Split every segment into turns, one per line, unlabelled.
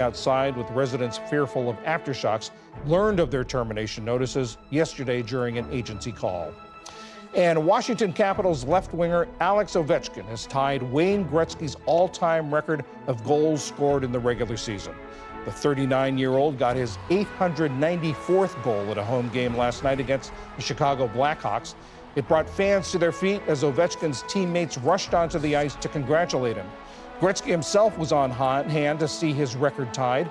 outside with residents fearful of aftershocks learned of their termination notices yesterday during an agency call. And Washington Capitals left-winger Alex Ovechkin has tied Wayne Gretzky's all-time record of goals scored in the regular season. The 39-year-old got his 894th goal at a home game last night against the Chicago Blackhawks. It brought fans to their feet as Ovechkin's teammates rushed onto the ice to congratulate him. Gretzky himself was on hand to see his record tied.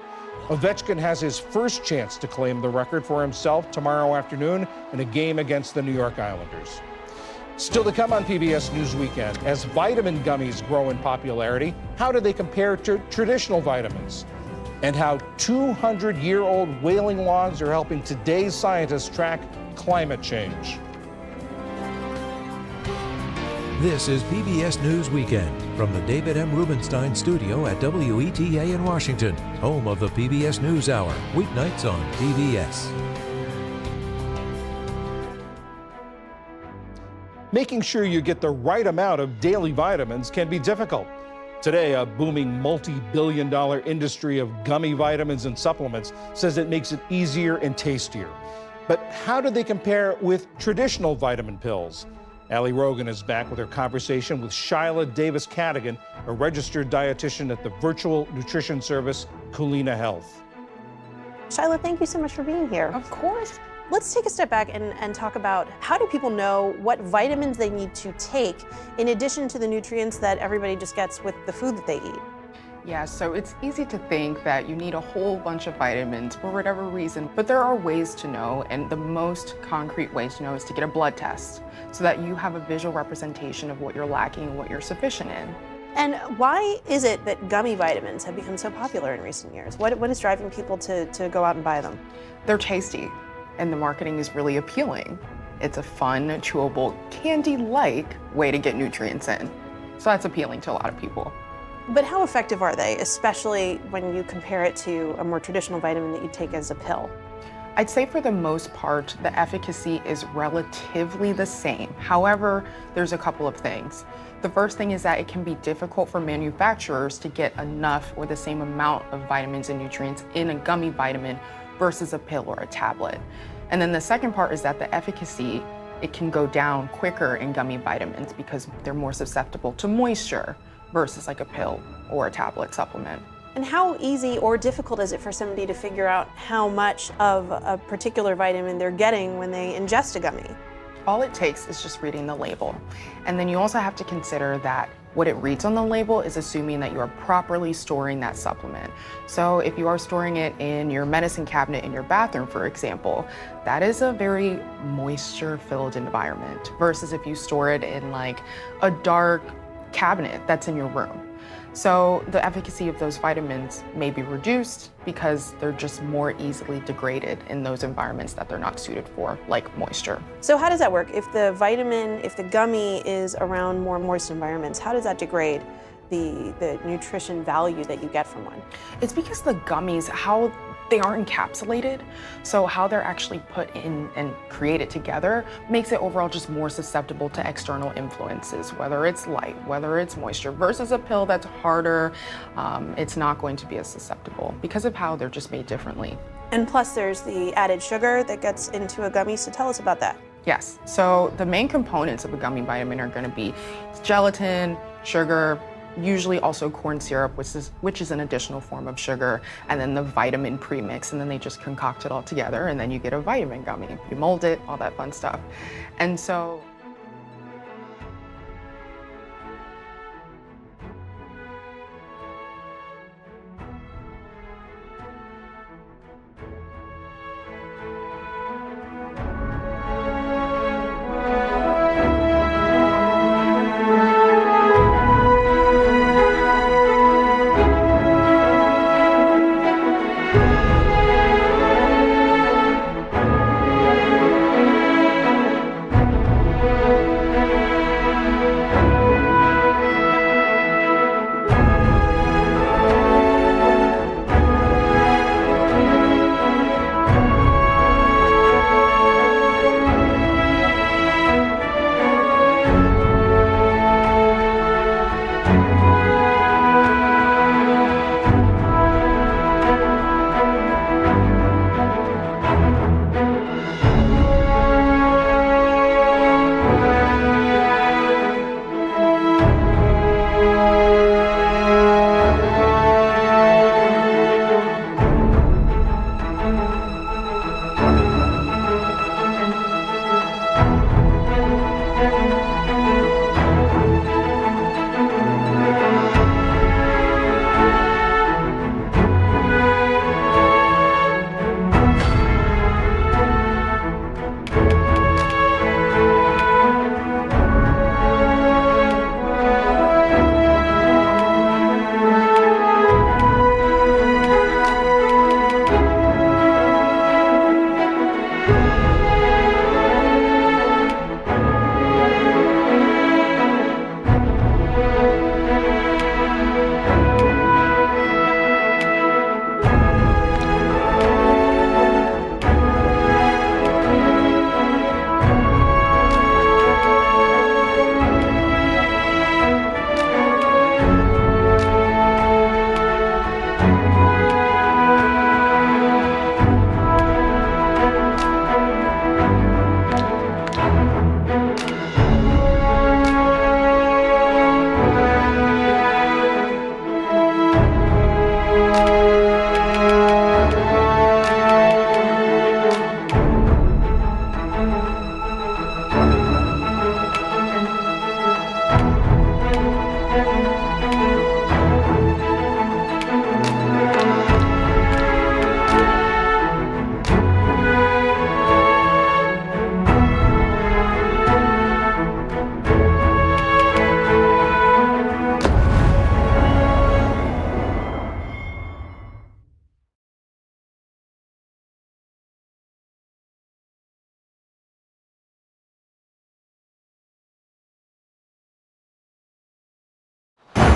Ovechkin has his first chance to claim the record for himself tomorrow afternoon in a game against the New York Islanders. Still to come on PBS News Weekend, as vitamin gummies grow in popularity, how do they compare to traditional vitamins? And how 200-year-old whaling logs are helping today's scientists track climate change.
This is PBS News Weekend from the David M. Rubenstein studio at WETA in Washington, home of the PBS NewsHour, weeknights on PBS.
Making sure you get the right amount of daily vitamins can be difficult. Today, a booming multi-billion-dollar industry of gummy vitamins and supplements says it makes it easier and tastier. But how do they compare with traditional vitamin pills? Allie Rogan is back with her conversation with Shyla Davis-Cadigan, a registered dietitian at the virtual nutrition service Culina Health.
Shyla, thank you so much for being here.
Of course.
Let's take a step back and talk about how do people know what vitamins they need to take in addition to the nutrients that everybody just gets with the food that they eat?
Yeah, so it's easy to think that you need a whole bunch of vitamins for whatever reason, but there are ways to know, and the most concrete way to know is to get a blood test so that you have a visual representation of what you're lacking and what you're sufficient in.
And why is it that gummy vitamins have become so popular in recent years? What is driving people to go out and buy them?
They're tasty, and the marketing is really appealing. It's a fun, chewable, candy-like way to get nutrients in. So that's appealing to a lot of people.
But how effective are they, especially when you compare it to a more traditional vitamin that you take as a pill?
I'd say for the most part, the efficacy is relatively the same. However, there's a couple of things. The first thing is that it can be difficult for manufacturers to get enough or the same amount of vitamins and nutrients in a gummy vitamin versus a pill or a tablet. And then the second part is that the efficacy, it can go down quicker in gummy vitamins because they're more susceptible to moisture versus like a pill or a tablet supplement.
And how easy or difficult is it for somebody to figure out how much of a particular vitamin they're getting when they ingest a gummy?
All it takes is just reading the label. And then you also have to consider that what it reads on the label is assuming that you are properly storing that supplement. So if you are storing it in your medicine cabinet in your bathroom, for example, that is a very moisture-filled environment versus if you store it in like a dark cabinet that's in your room. So the efficacy of those vitamins may be reduced because they're just more easily degraded in those environments that they're not suited for, like moisture.
So how does that work? If the gummy is around more moist environments, how does that degrade the nutrition value that you get from one?
It's because the gummies, how they are encapsulated, so how they're actually put in and created together makes it overall just more susceptible to external influences, whether it's light, whether it's moisture, versus a pill that's harder. It's not going to be as susceptible because of how they're just made differently.
And plus there's the added sugar that gets into a gummy, so tell us about that.
Yes, so the main components of a gummy vitamin are going to be gelatin, sugar, usually also corn syrup, which is an additional form of sugar, and then the vitamin premix, and then they just concoct it all together, and then you get a vitamin gummy. You mold it, all that fun stuff. And so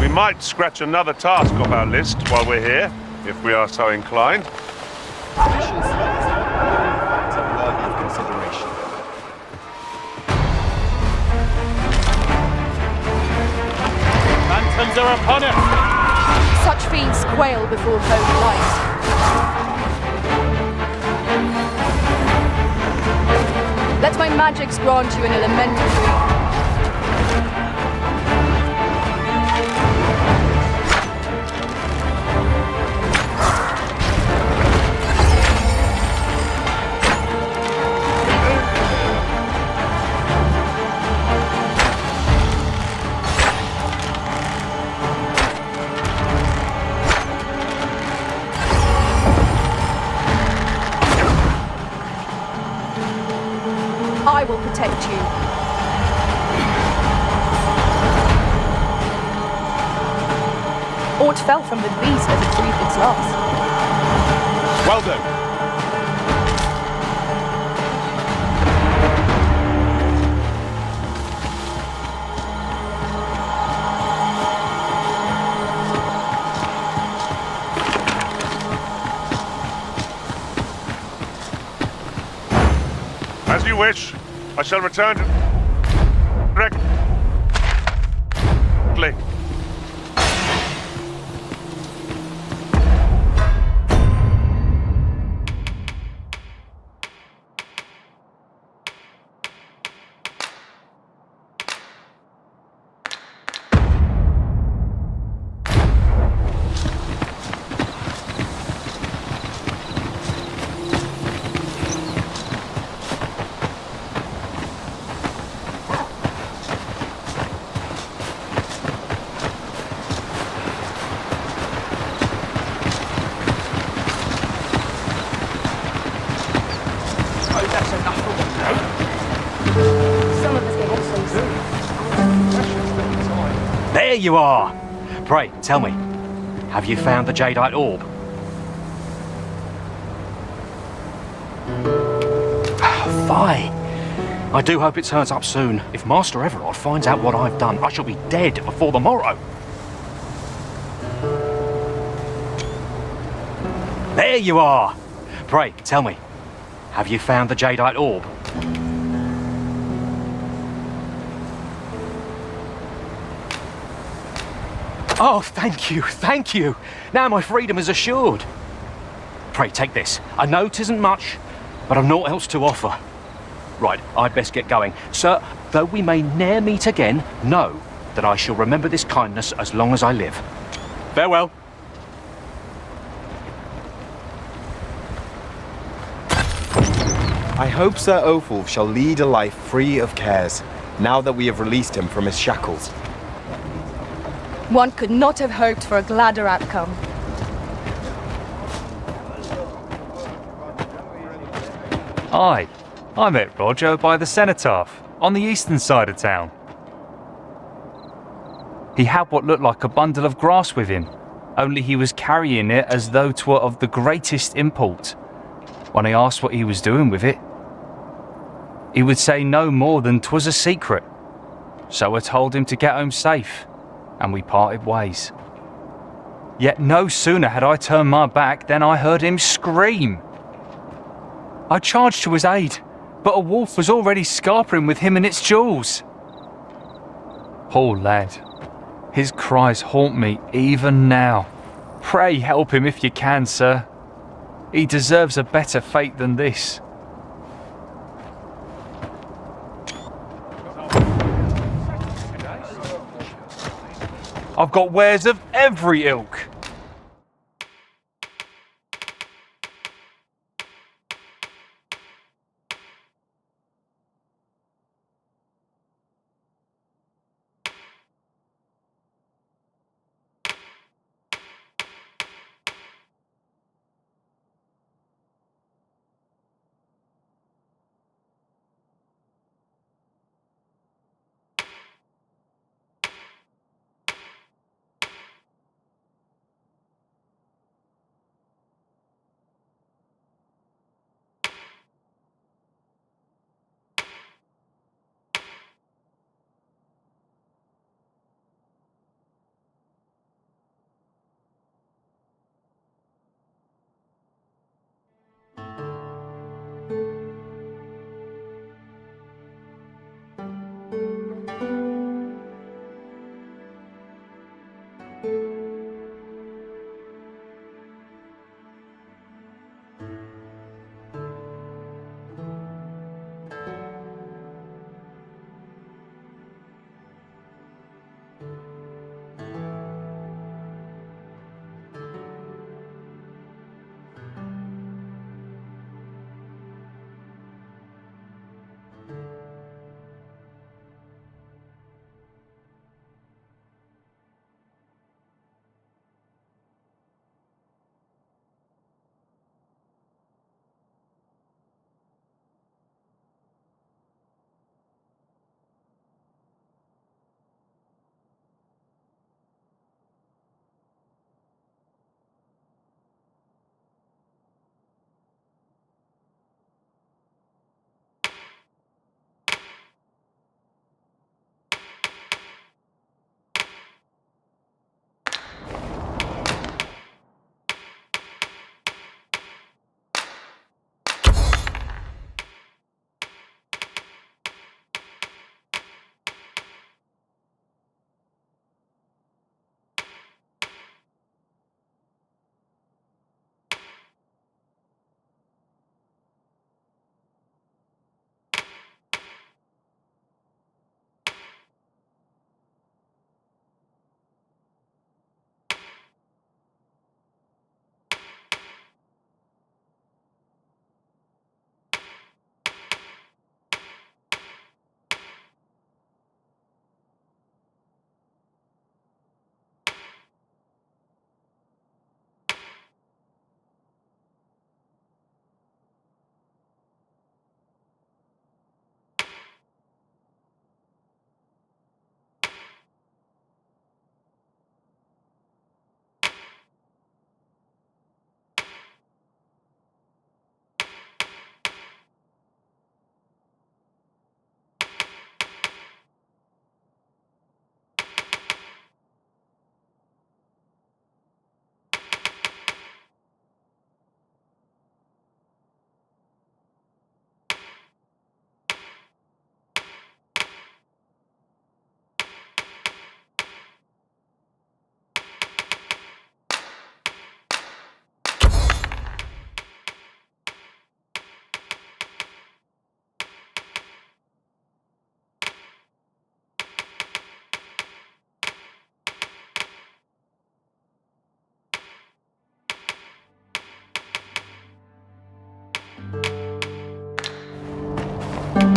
We might scratch another task off our list while we're here, if we are so inclined.
Mission slots are worthy of consideration.
Phantoms are upon us!
Such fiends quail before holy light. Let my magics grant you an elemental dream. I will protect you. Aught fell from the beast as it breathed its last.
Well done.
As you wish. I shall return directly.
There you are! Pray, tell me, have you found the Jadeite Orb? Fie! I do hope it turns up soon. If Master Everard finds out what I've done, I shall be dead before the morrow. There you are! Pray, tell me, have you found the Jadeite Orb? Oh, thank you, thank you. Now my freedom is assured. Pray, take this. I know 'tisn't much, but I've naught else to offer. Right, I'd best get going. Sir, though we may ne'er meet again, know that I shall remember this kindness as long as I live.
Farewell.
I hope Sir Opal shall lead a life free of cares, now that we have released him from his shackles.
One could not have hoped for a gladder outcome.
Aye, I met Roger by the cenotaph, on the eastern side of town. He had what looked like a bundle of grass with him, only he was carrying it as though 'twere of the greatest import. When I asked what he was doing with it, he would say no more than 'twas a secret. So I told him to get home safe, and we parted ways. Yet no sooner had I turned my back than I heard him scream. I charged to his aid, but a wolf was already scarpering with him and its jewels. Poor lad, his cries haunt me even now. Pray help him if you can, sir. He deserves a better fate than this. I've got wares of every ilk.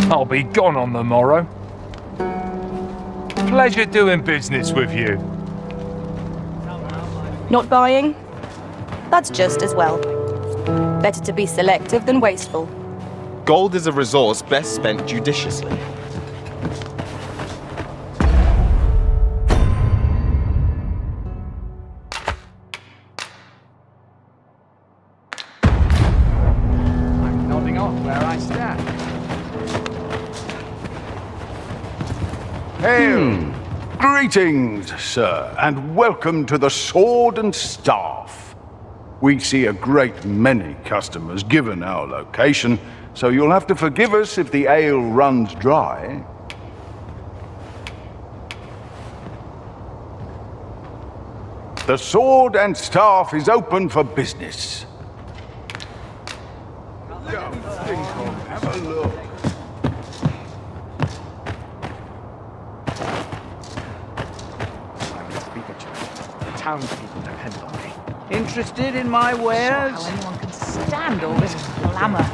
I'll be gone on the morrow. Pleasure doing business with you.
Not buying? That's just as well. Better to be selective than wasteful.
Gold is a resource best spent judiciously.
I'm nodding off where I stand.
Hail! Greetings, sir, and welcome to the Sword and Staff. We see a great many customers given our location, so you'll have to forgive us if the ale runs dry. The Sword and Staff is open for business. Have a look.
Townspeople depend on me.
Interested in my wares?
How anyone can stand all this glamour.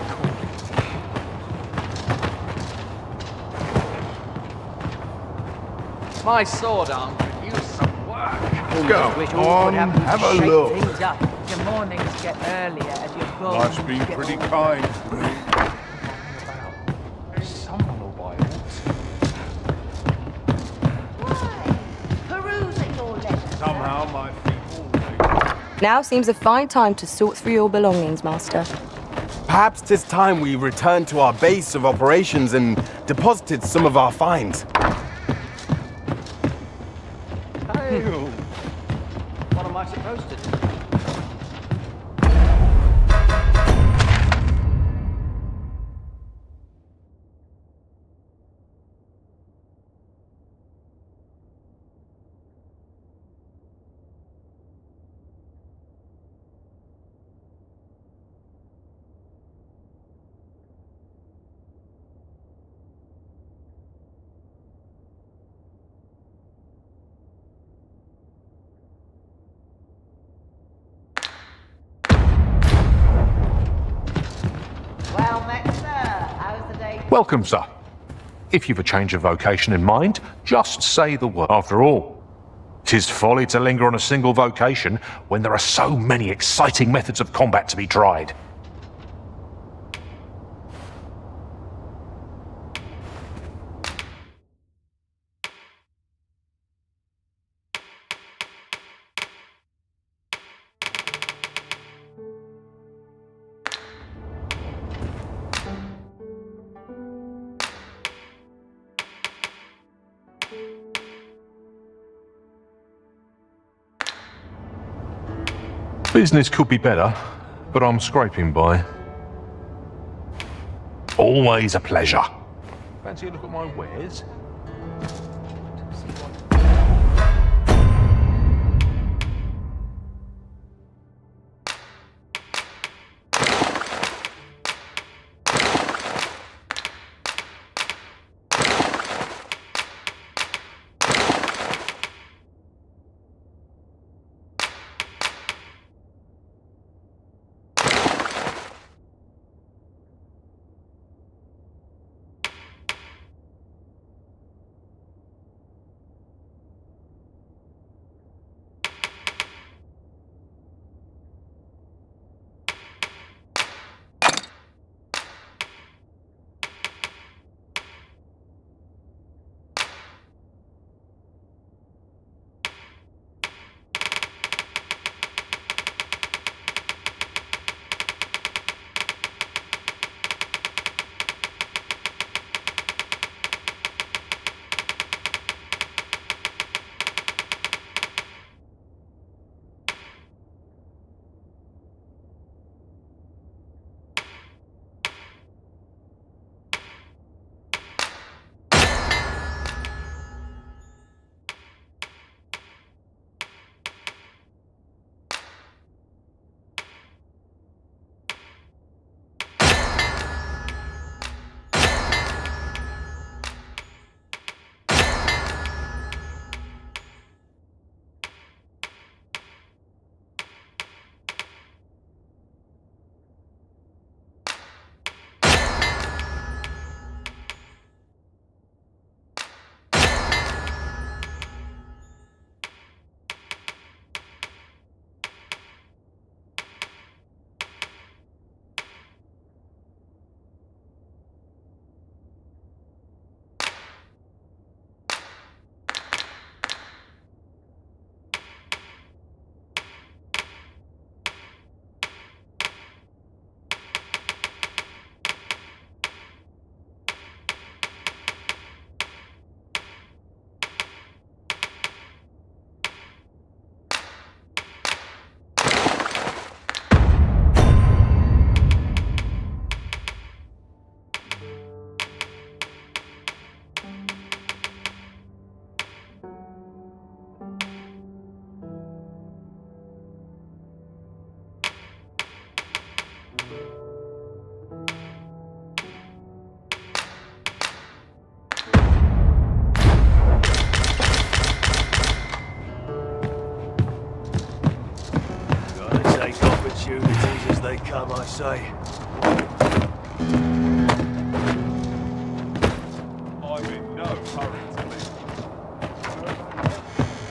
My sword arm could use some work.
Go on, have a look.
Things up. Your mornings get earlier and your goals
Must be
get
pretty
more.
kind to me.
Someone will buy it.
Perusing your letters.
Somehow my feet all
Now seems a fine time to sort through your belongings, Master.
Perhaps 'tis time we returned to our base of operations and deposited some of our finds.
Hail! What am I supposed to do?
Well met, sir. How's the day?
Welcome, sir. If you've a change of vocation in mind, just say the word. After all, 'tis folly to linger on a single vocation when there are so many exciting methods of combat to be tried. Business could be better, but I'm scraping by. Always a pleasure. Fancy a look at my wares?
as they come, I say.
I'm in no hurry to leave.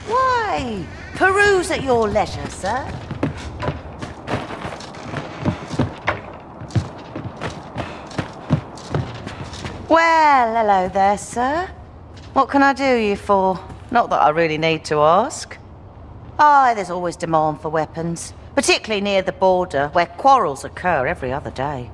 Why? Peruse at your leisure, sir. Well, hello there, sir. What can I do you for? Not that I really need to ask. Aye, there's always demand for weapons, particularly near the border, where quarrels occur every other day.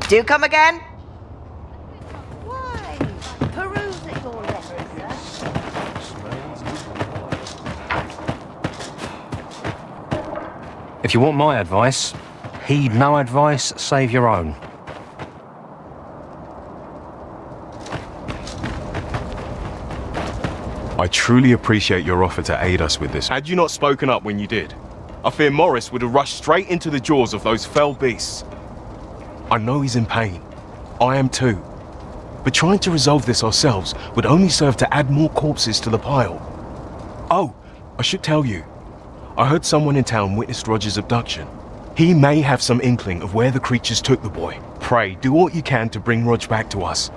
Do come again? Why? Peruse at your leisure, sir.
If you want my advice, heed no advice save your own.
I truly appreciate your offer to aid us with this. Had you not spoken up when you did, I fear Morris would have rushed straight into the jaws of those fell beasts. I know he's in pain. I am too. But trying to resolve this ourselves would only serve to add more corpses to the pile. Oh, I should tell you. I heard someone in town witnessed Roger's abduction. He may have some inkling of where the creatures took the boy. Pray, do what you can to bring Rog back to us.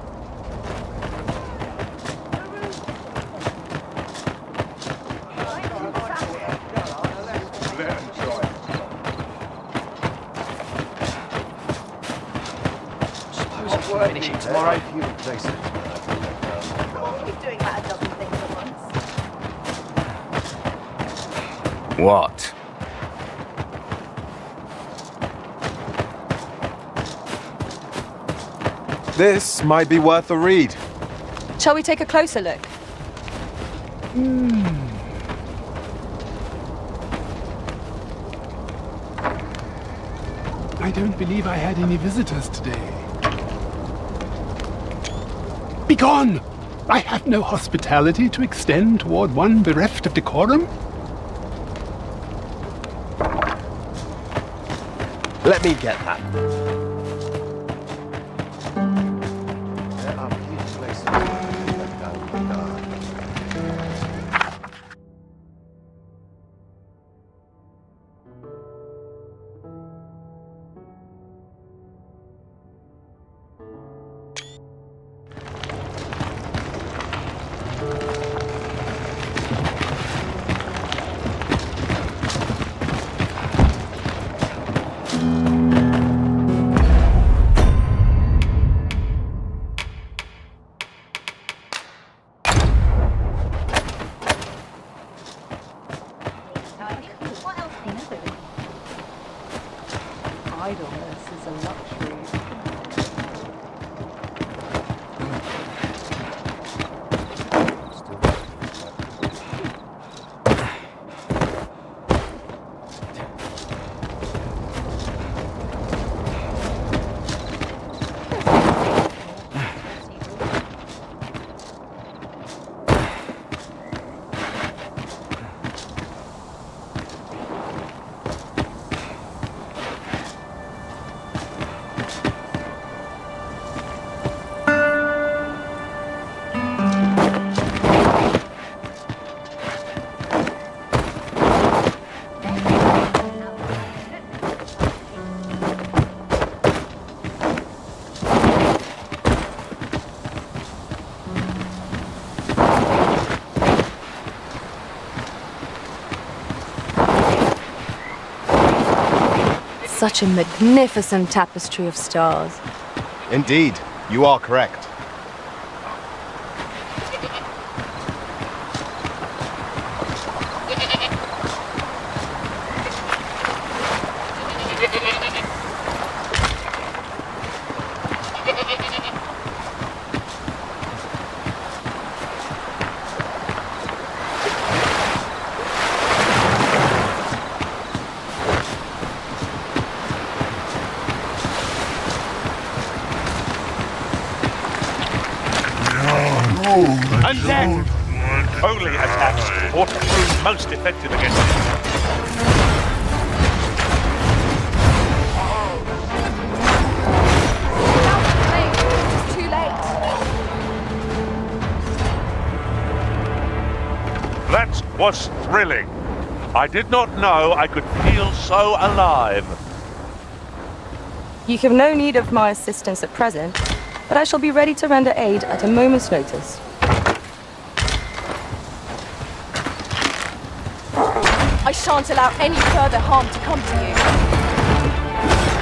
Finish it tomorrow.
Keep doing that a dozen things at once.
What?
This might be worth a read.
Shall we take a closer look?
I don't believe I had any visitors today. Begone! I have no hospitality to extend toward one bereft of decorum.
Let me get that.
Idleness is a luxury.
Such a magnificent tapestry of stars.
Indeed, you are correct.
Undead! Only attacks ought to prove most effective against it.
It's too late.
That was thrilling. I did not know I could feel so alive.
You have no need of my assistance at present, but I shall be ready to render aid at a moment's notice. I shan't allow any further harm to come to you.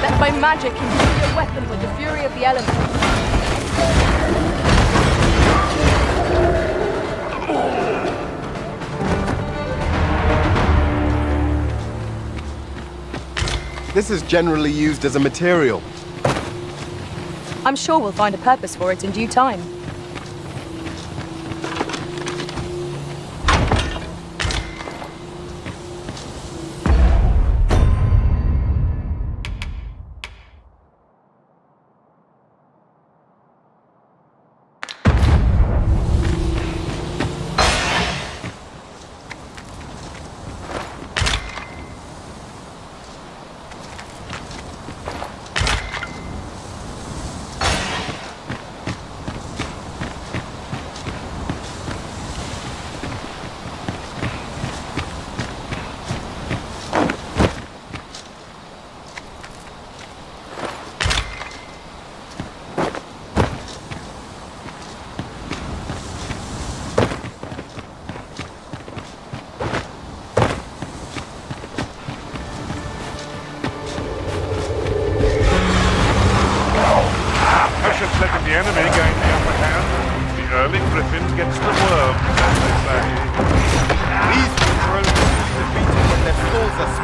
Let my magic imbue your weapon with the fury of the elements.
This is generally used as a material.
I'm sure we'll find a purpose for it in due time.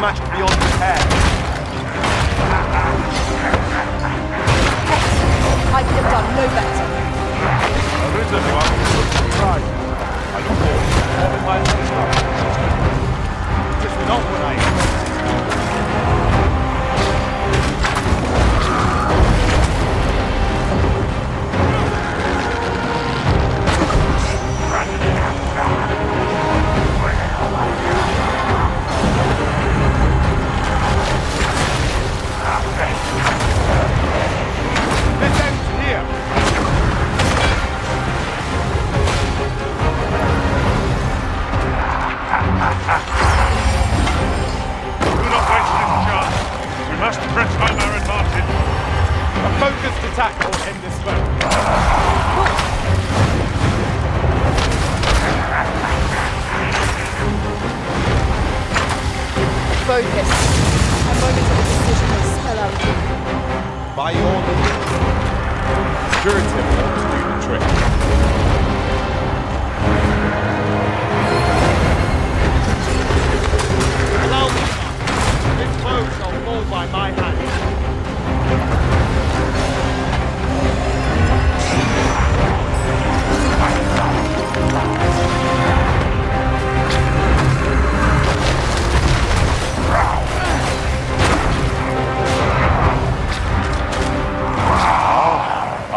smashed beyond repair.
I could have done no better.
A written one would be right. I look forward to having my instructions. It is not what I expected. This ends here. Do not waste this chance. We must press home our advantage.
A focused attack will end this fight.
Focus. A moment of decision will spell out doom.
By your means. Curative won't do the trick.
Allow me. This foe shall fall by my hand.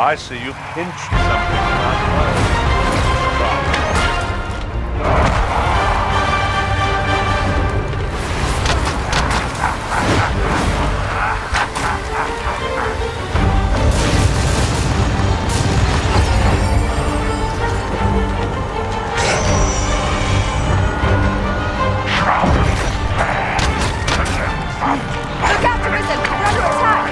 I see you pinched something in my
Look out, Arisen! We're under attack!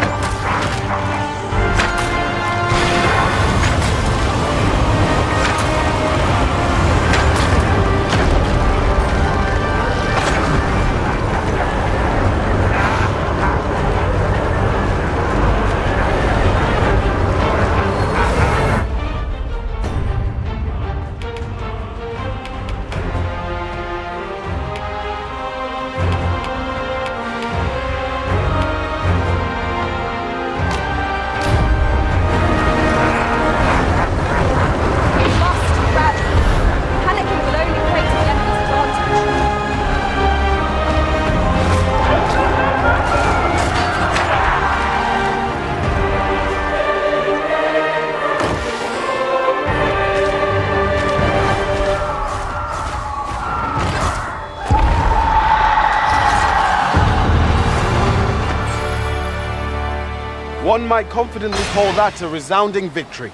One might confidently call that a resounding victory.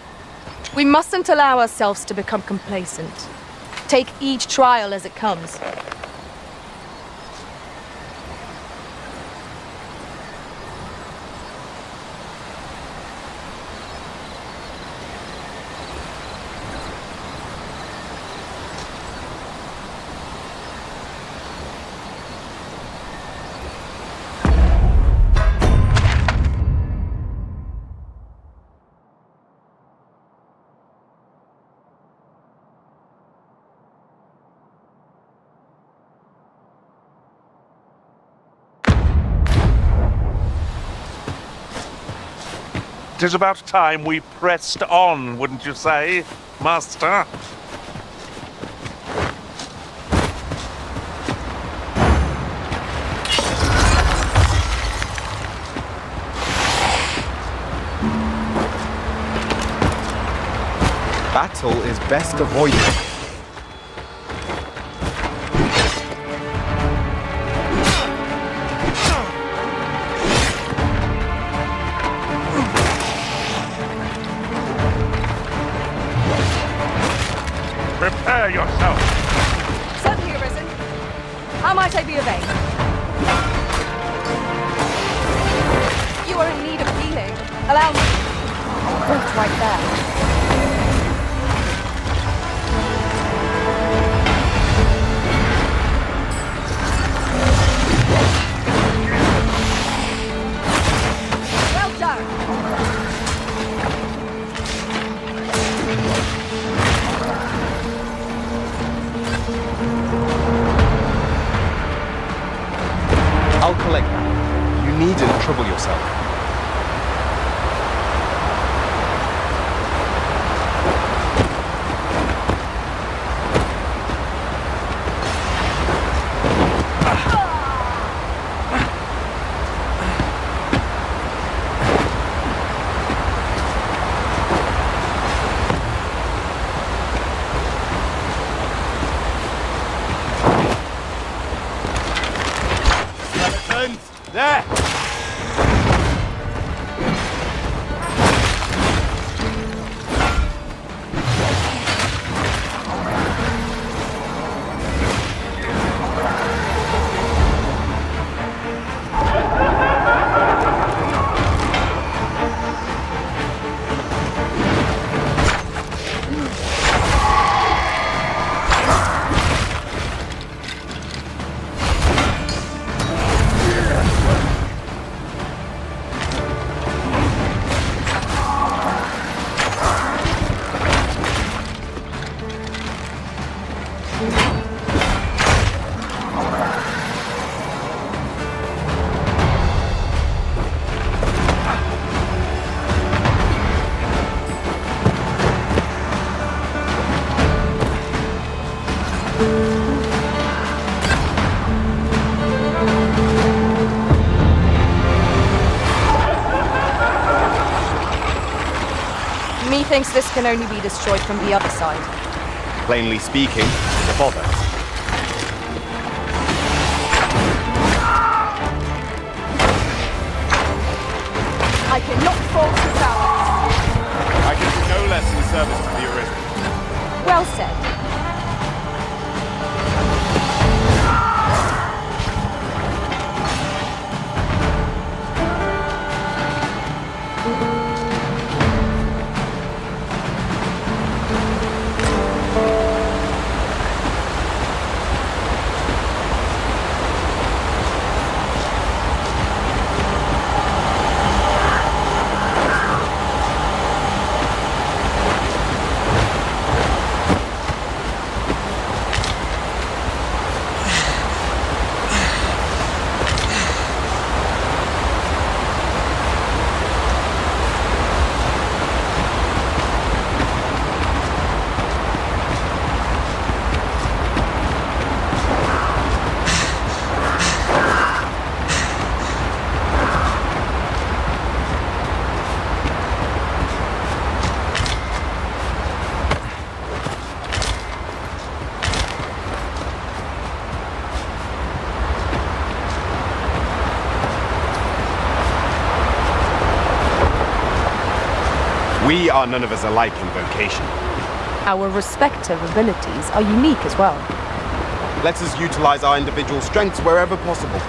We mustn't allow ourselves to become complacent. Take each trial as it comes.
It is about time we pressed on, wouldn't you say, Master?
Battle is best avoided.
Prepare yourself.
Certainly, Arisen. How might I be of aid? You are in need of healing. Allow me. Point right there. Well done.
I'll collect that. You needn't trouble yourself. There!
Thinks this can only be destroyed from the other side.
Plainly speaking, the bother.
I cannot fault his balance.
I can do no less in service to the arisen.
Well said.
We are none of us alike in vocation.
Our respective abilities are unique as well.
Let us utilize our individual strengths wherever possible.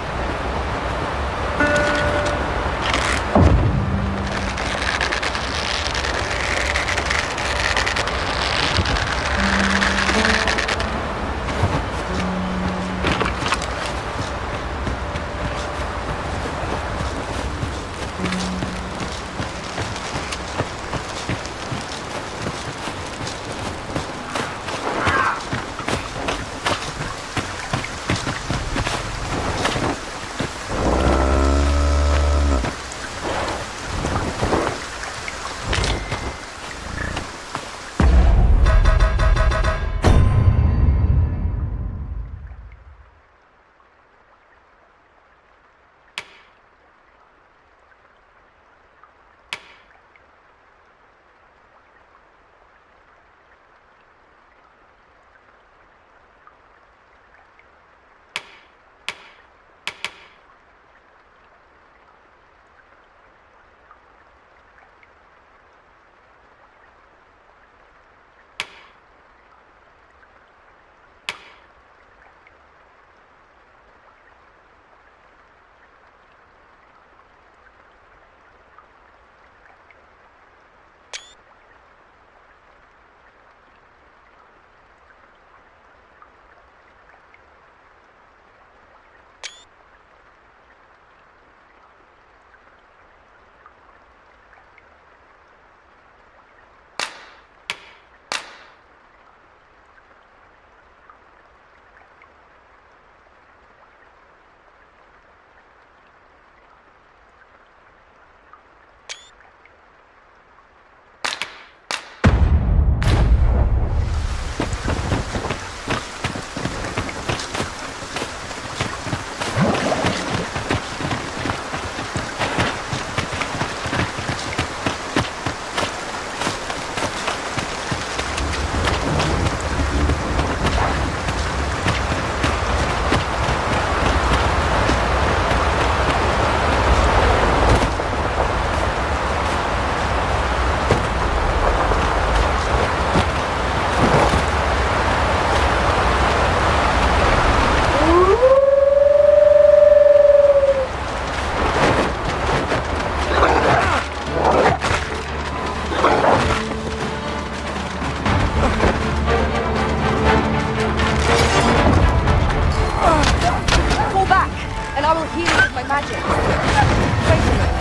and I will heal you with my magic. Wait a minute.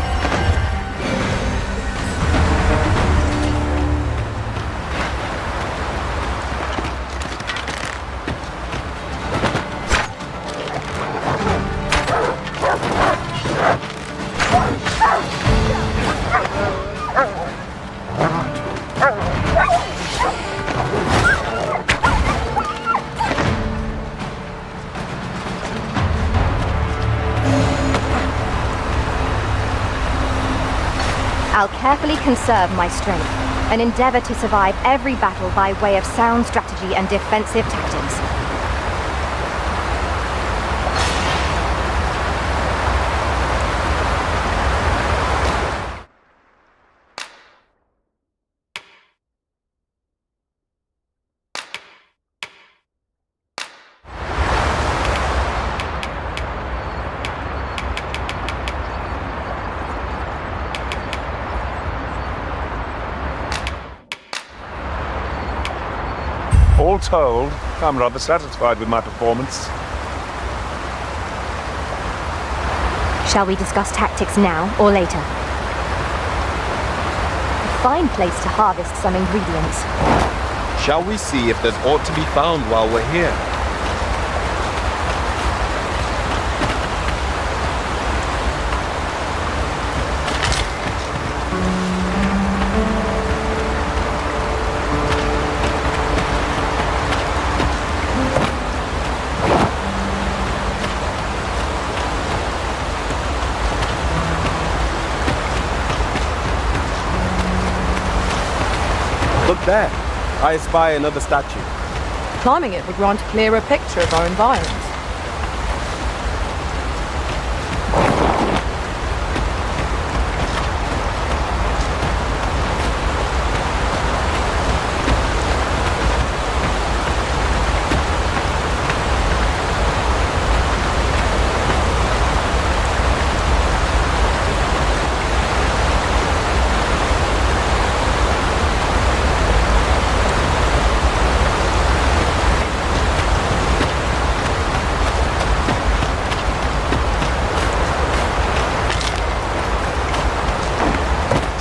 I'll carefully conserve my strength and endeavor to survive every battle by way of sound strategy and defensive tactics.
All told, I'm rather satisfied with my performance.
Shall we discuss tactics now or later? A fine place to harvest some ingredients.
Shall we see if there's aught to be found while we're here? Look there. I espy another statue.
Climbing it would grant a clearer picture of our environs.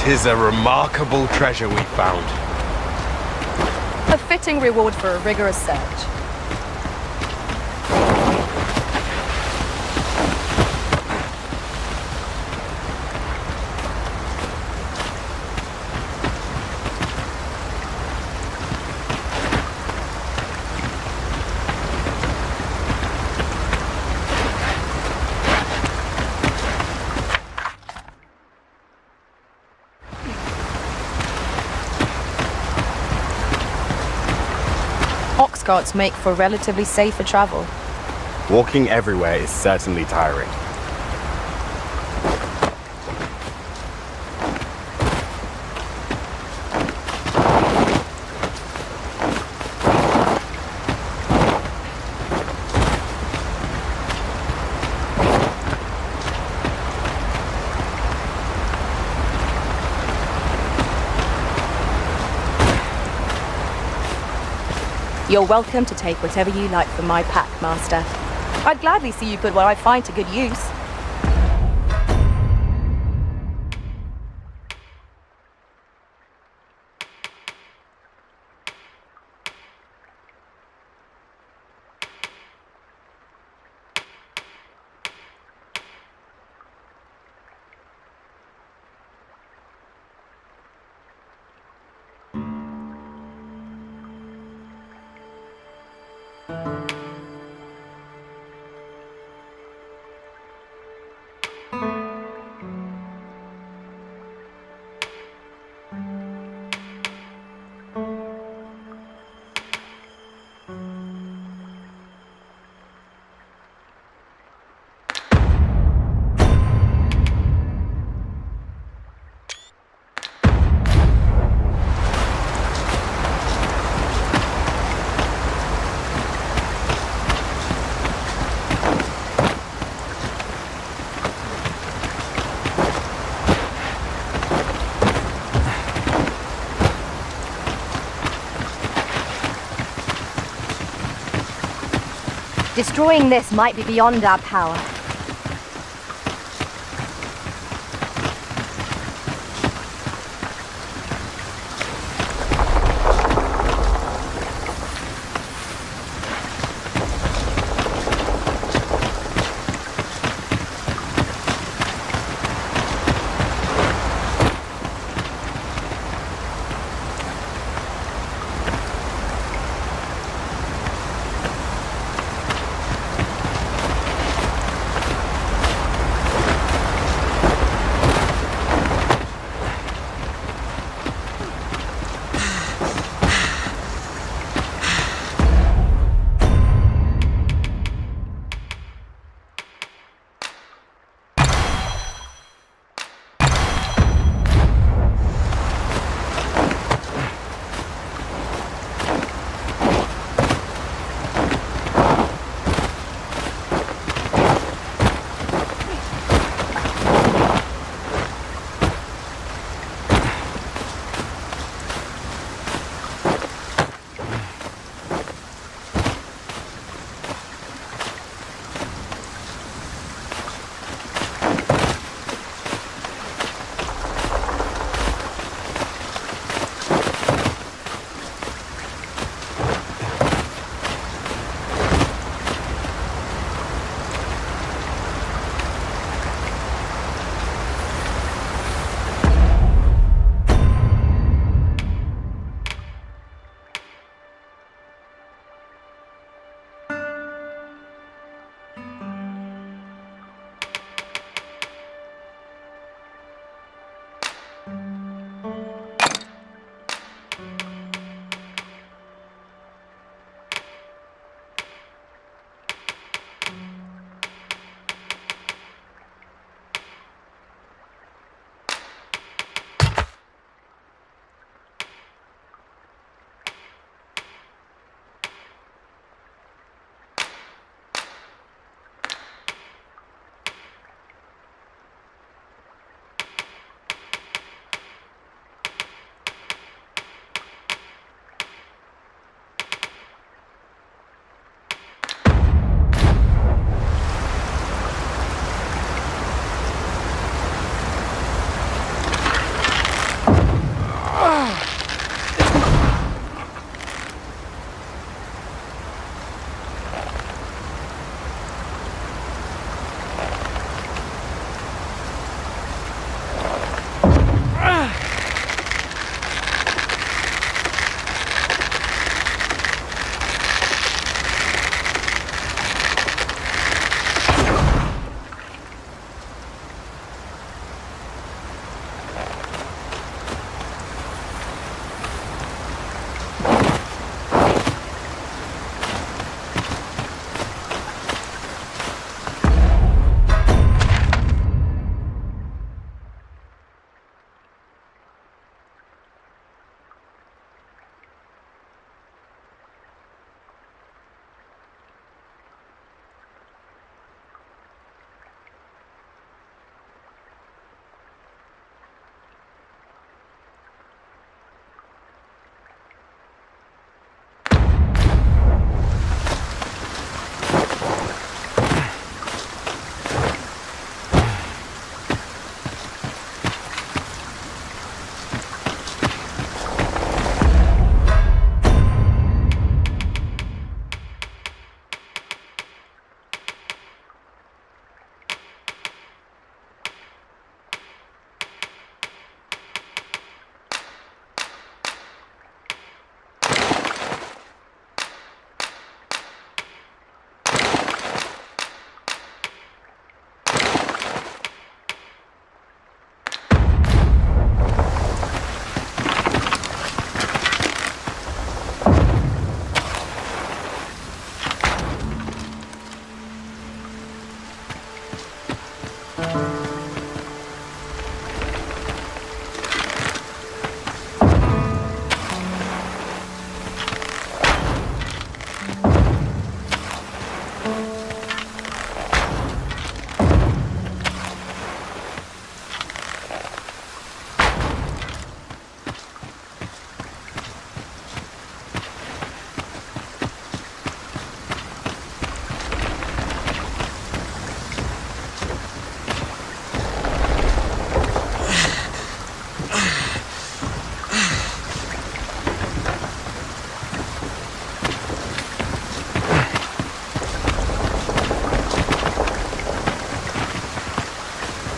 Tis a remarkable treasure we found.
A fitting reward for a rigorous search. Ox carts make for relatively safer travel.
Walking everywhere is certainly tiring.
You're welcome to take whatever you like from my pack, Master. I'd gladly see you put what I find to good use.
Destroying this might be beyond our power.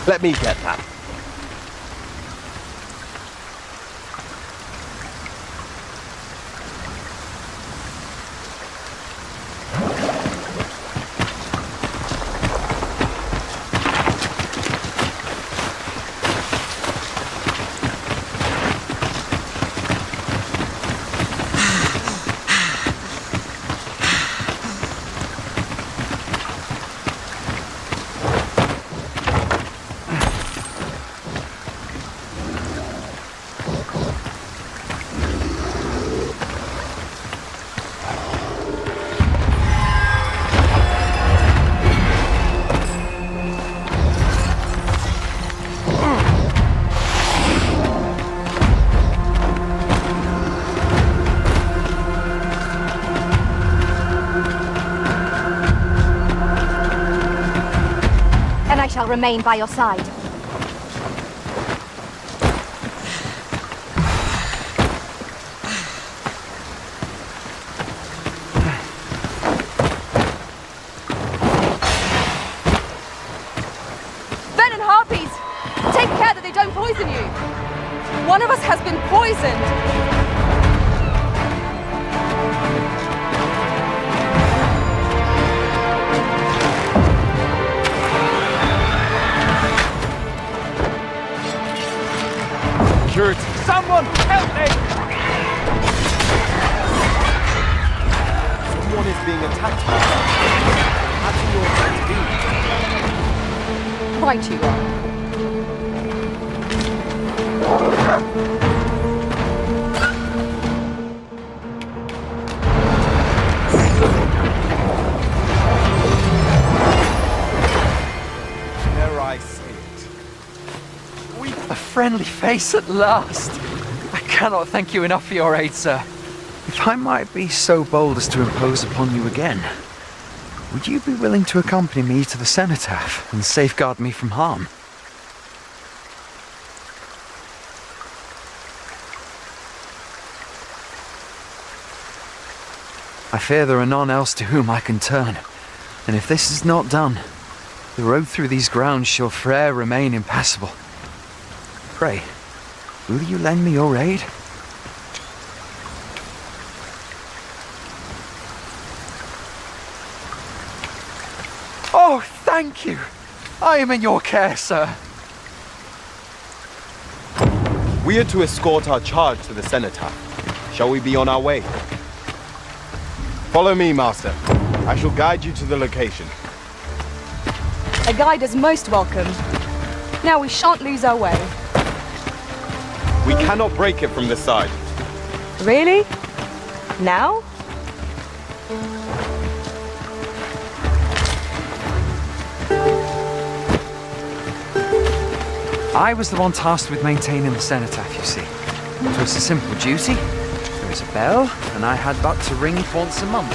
Let me get that.
Shall remain by your side.
Ben and Harpies! Take care that they don't poison you! One of us has been poisoned!
Someone help me! Someone is being attacked. How do you attack me?
Right you are.
Dare I say it?
A friendly face at last. I cannot thank you enough for your aid, sir. If I might be so bold as to impose upon you again, would you be willing to accompany me to the cenotaph and safeguard me from harm? I fear there are none else to whom I can turn, and if this is not done, the road through these grounds shall forever remain impassable. Pray, will you lend me your aid? Oh, thank you! I am in your care, sir.
We are to escort our charge to the cenotaph. Shall we be on our way? Follow me, Master. I shall guide you to the location.
A guide is most welcome. Now we shan't lose our way.
We cannot break it from this side.
Really? Now?
I was the one tasked with maintaining the cenotaph, you see. It was a simple duty. There was a bell, and I had but to ring it once a month.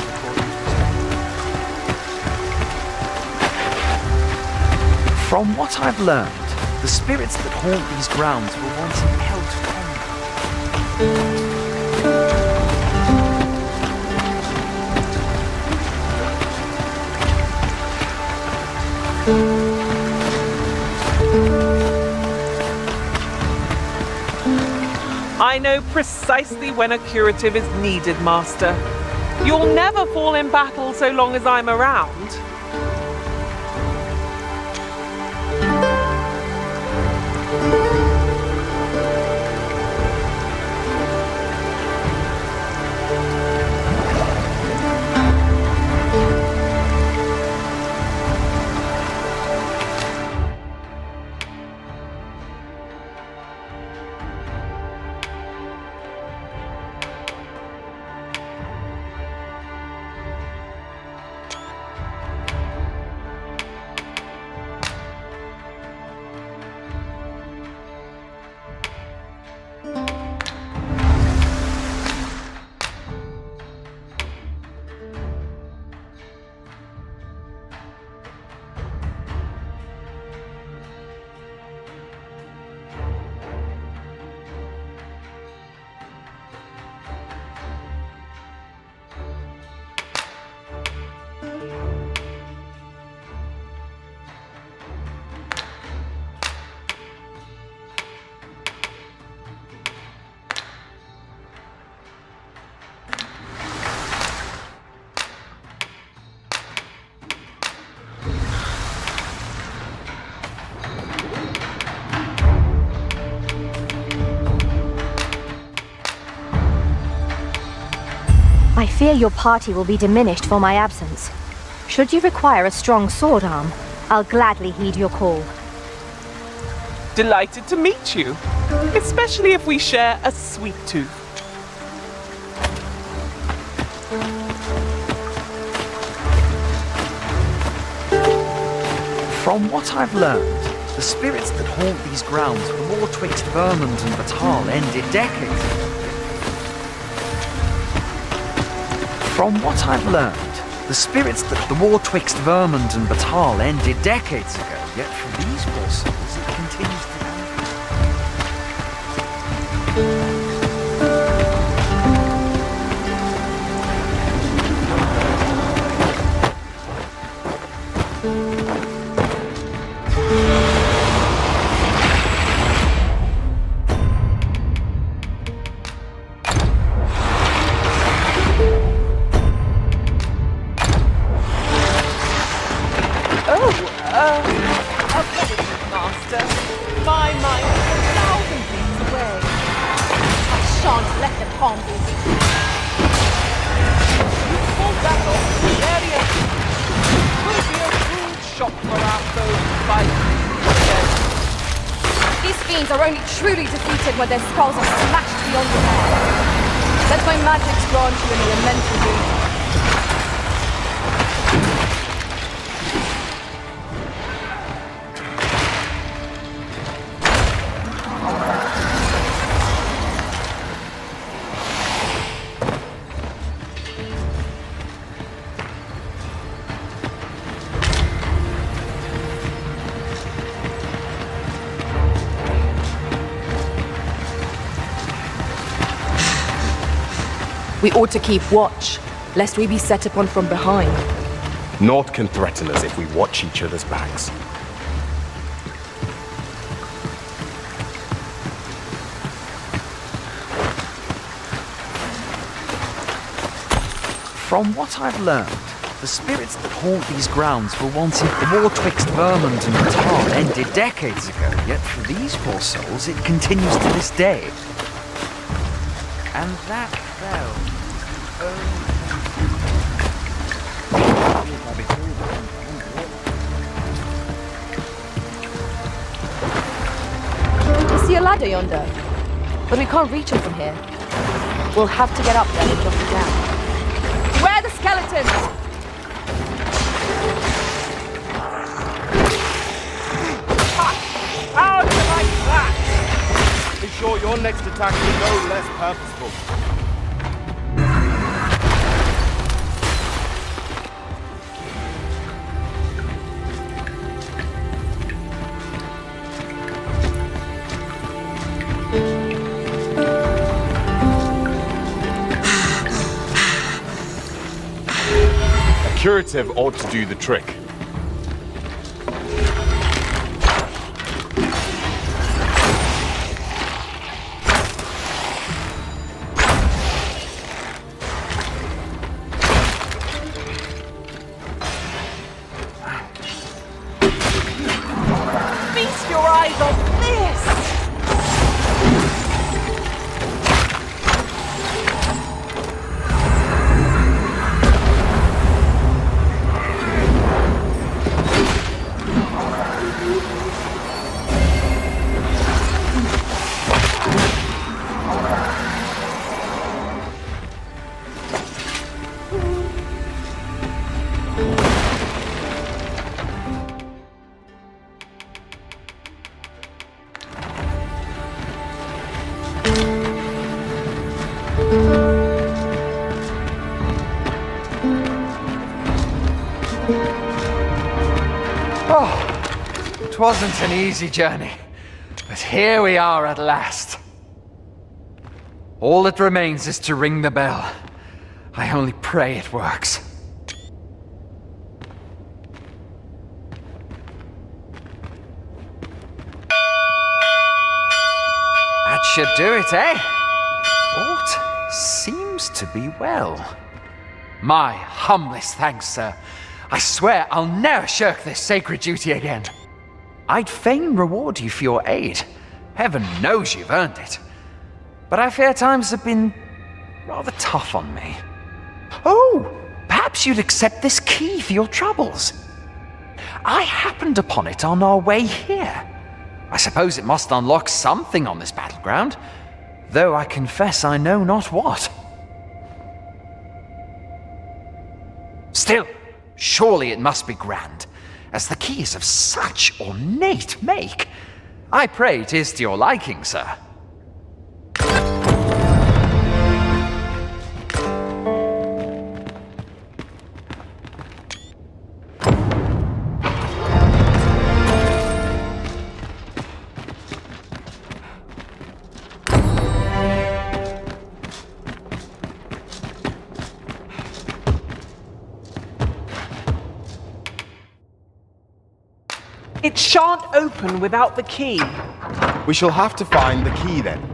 From what I've learned, the spirits that haunt these grounds were once held to
I know precisely when a curative is needed, Master. You'll never fall in battle so long as I'm around.
fear your party will be diminished for my absence. Should you require a strong sword arm, I'll gladly heed your call.
Delighted to meet you, especially if we share a sweet tooth.
From what I've learned, the spirits that haunt these grounds were war twixt Vermont and Batal ended decades ago. From what I've learned, the spirits that the war twixt Vermont and Batal ended decades ago, yet for these poor souls it continues to
when their skulls are smashed beyond repair. Let my magic grant you an elemental boon.
We ought to keep watch, lest we be set upon from behind.
Naught can threaten us if we watch each other's backs.
From what I've learned, the spirits that haunt these grounds were once in the war twixt Vermont and Batal ended decades ago, yet for these poor souls it continues to this day. And that bell...
I see a ladder yonder, but we can't reach it from here. We'll have to get up there and drop it down. Where are the skeletons?
How do you like that? Be sure your next attack will be no less purposeful.
Curative ought to do the trick.
Feast your eyes on this!
It wasn't an easy journey, but here we are at last. All that remains is to ring the bell. I only pray it works. That should do it, eh? Aught seems to be well. My humblest thanks, sir. I swear I'll never shirk this sacred duty again. I'd fain reward you for your aid. Heaven knows you've earned it. But I fear times have been rather tough on me. Oh, perhaps you'd accept this key for your troubles. I happened upon it on our way here. I suppose it must unlock something on this battleground, though I confess I know not what. Still, surely it must be grand, as the key is of such ornate make. I pray 'tis to your liking, sir.
It shan't open without the key.
We shall have to find the key then.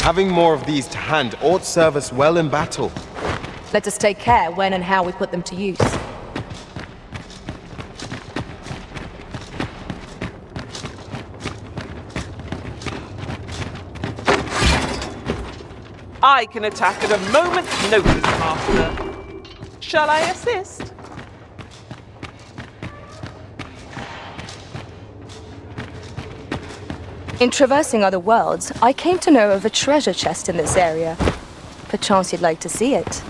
Having more of these to hand ought serve us well in battle.
Let us take care when and how we put them to use.
I can attack at a moment's notice, Master. Shall I assist?
In traversing other worlds, I came to know of a treasure chest in this area. Perchance you'd like to see it.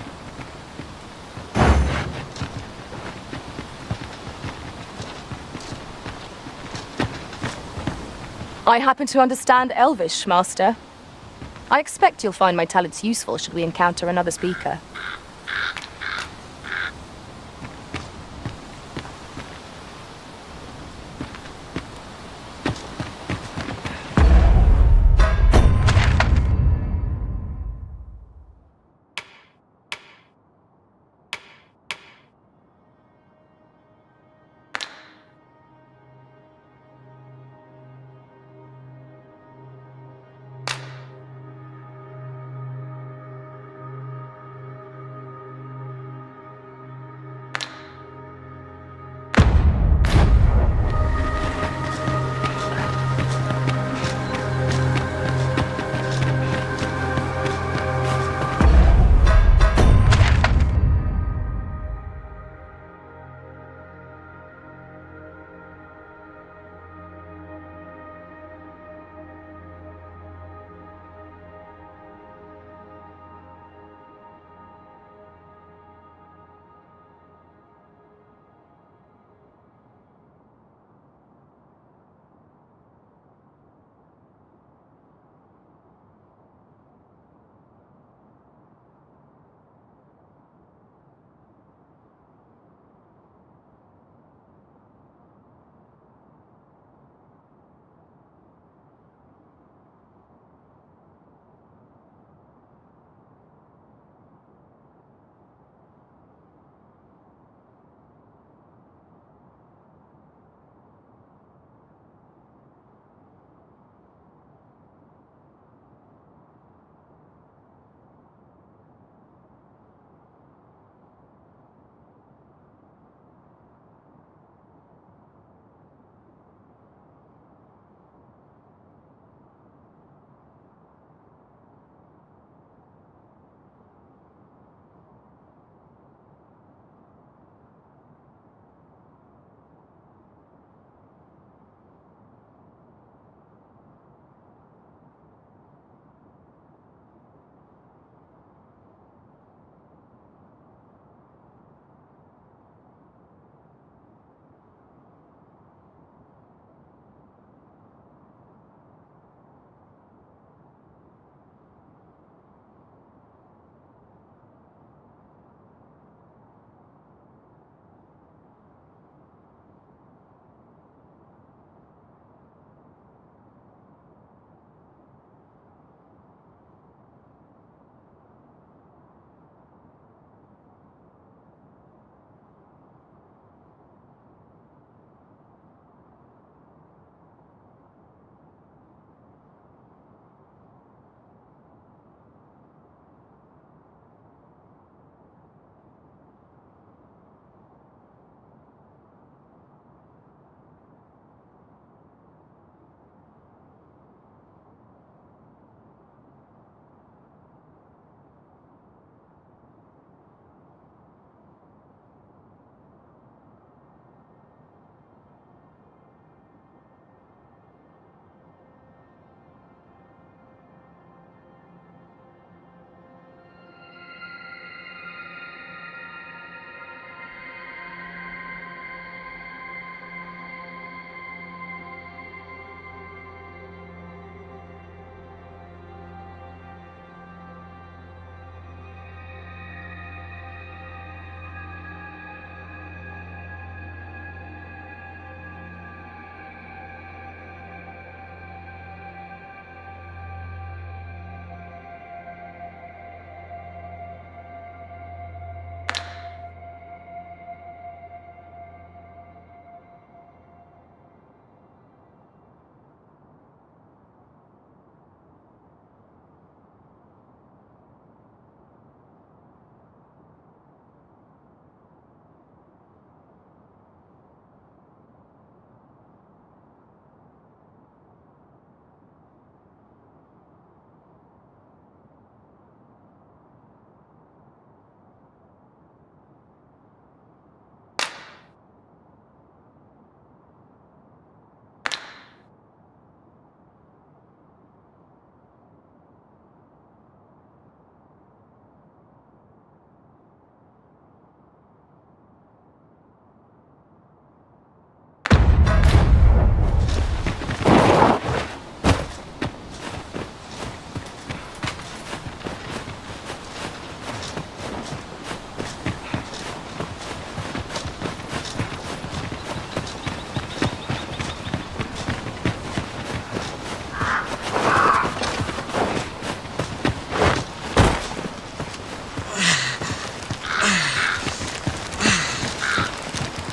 I happen to understand Elvish, Master. I expect you'll find my talents useful should we encounter another speaker.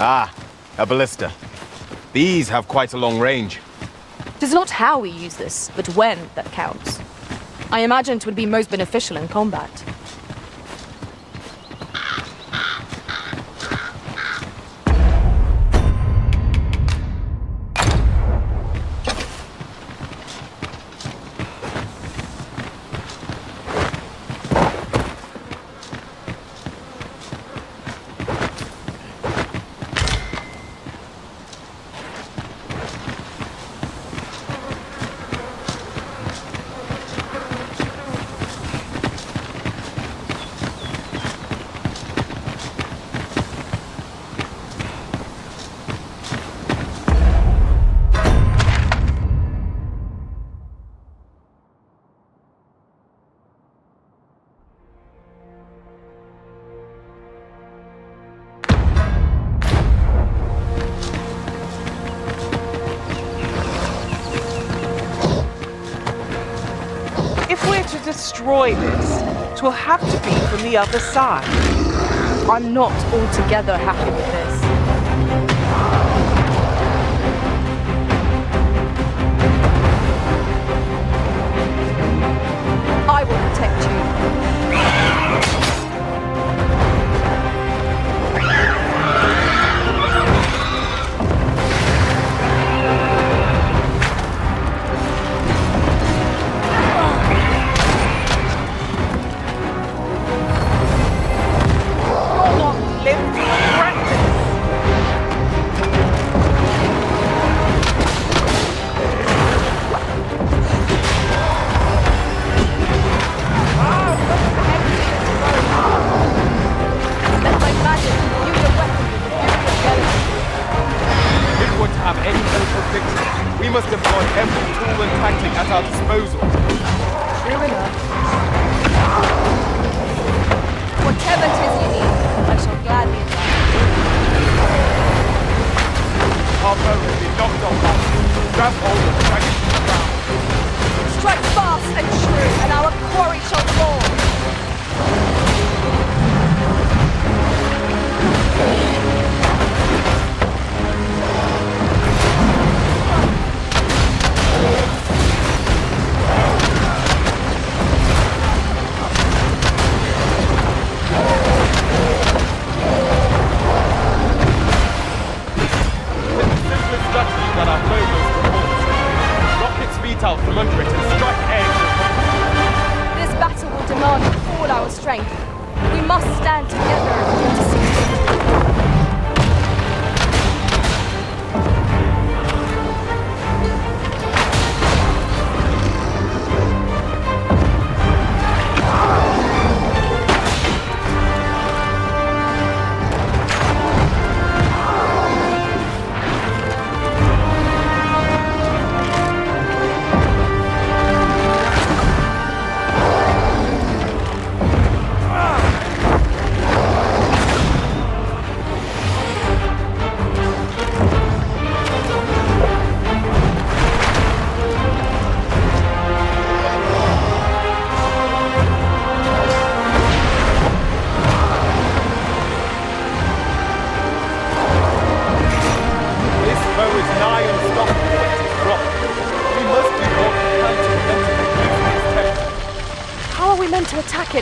Ah, a ballista. These have quite a long range.
It is not how we use this, but when that counts. I imagine it would be most beneficial in combat.
Destroy this. It will have to be from the other side.
I'm not altogether happy with this. I will protect you.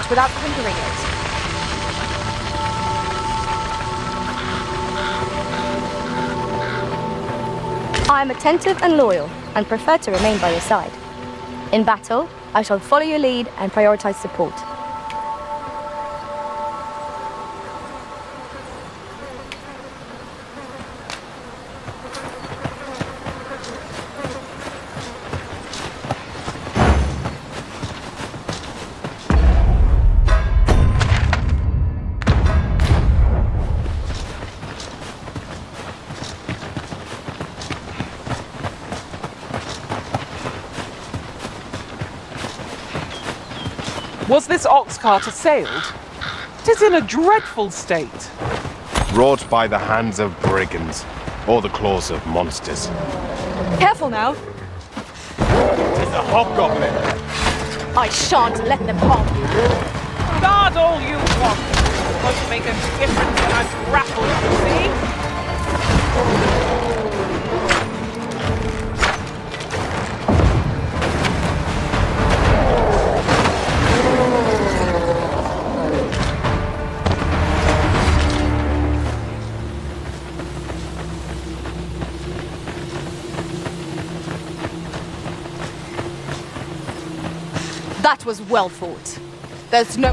Without hindering it.
I am attentive and loyal, and prefer to remain by your side. In battle, I shall follow your lead and prioritize support.
Was this ox cart assailed? It is in a dreadful state.
Wrought by the hands of brigands, or the claws of monsters.
Careful now.
It is a hobgoblin.
I shan't let them harm you.
Guard all you want. It won't make a difference when I grapple, you see?
That was well fought. There's no...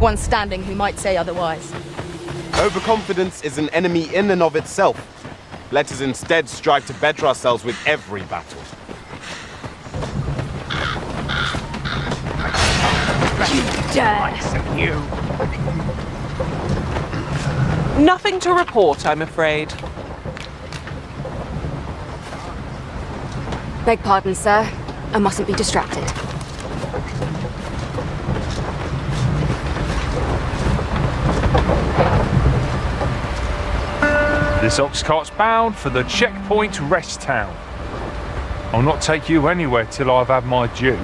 one standing who might say otherwise.
Overconfidence is an enemy in and of itself. Let us instead strive to better ourselves with every battle.
You dare!
You!
Nothing to report, I'm afraid.
Beg pardon, sir. I mustn't be distracted.
This ox cart's bound for the checkpoint rest town. I'll not take you anywhere till I've had my due.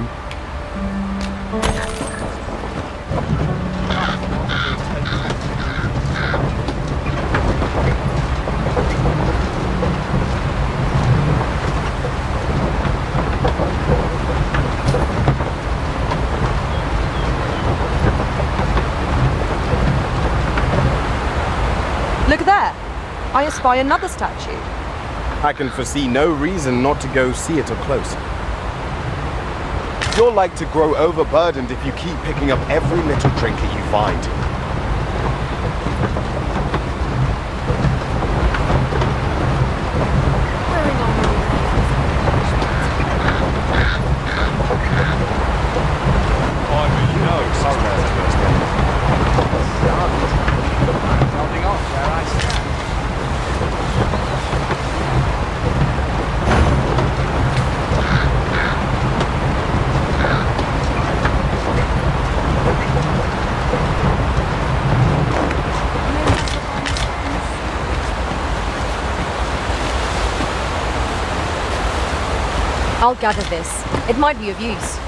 Look there! I espy another statue.
I can foresee no reason not to go see it up close. You're like to grow overburdened if you keep picking up every little trinket you find.
I'll gather this. It might be of use.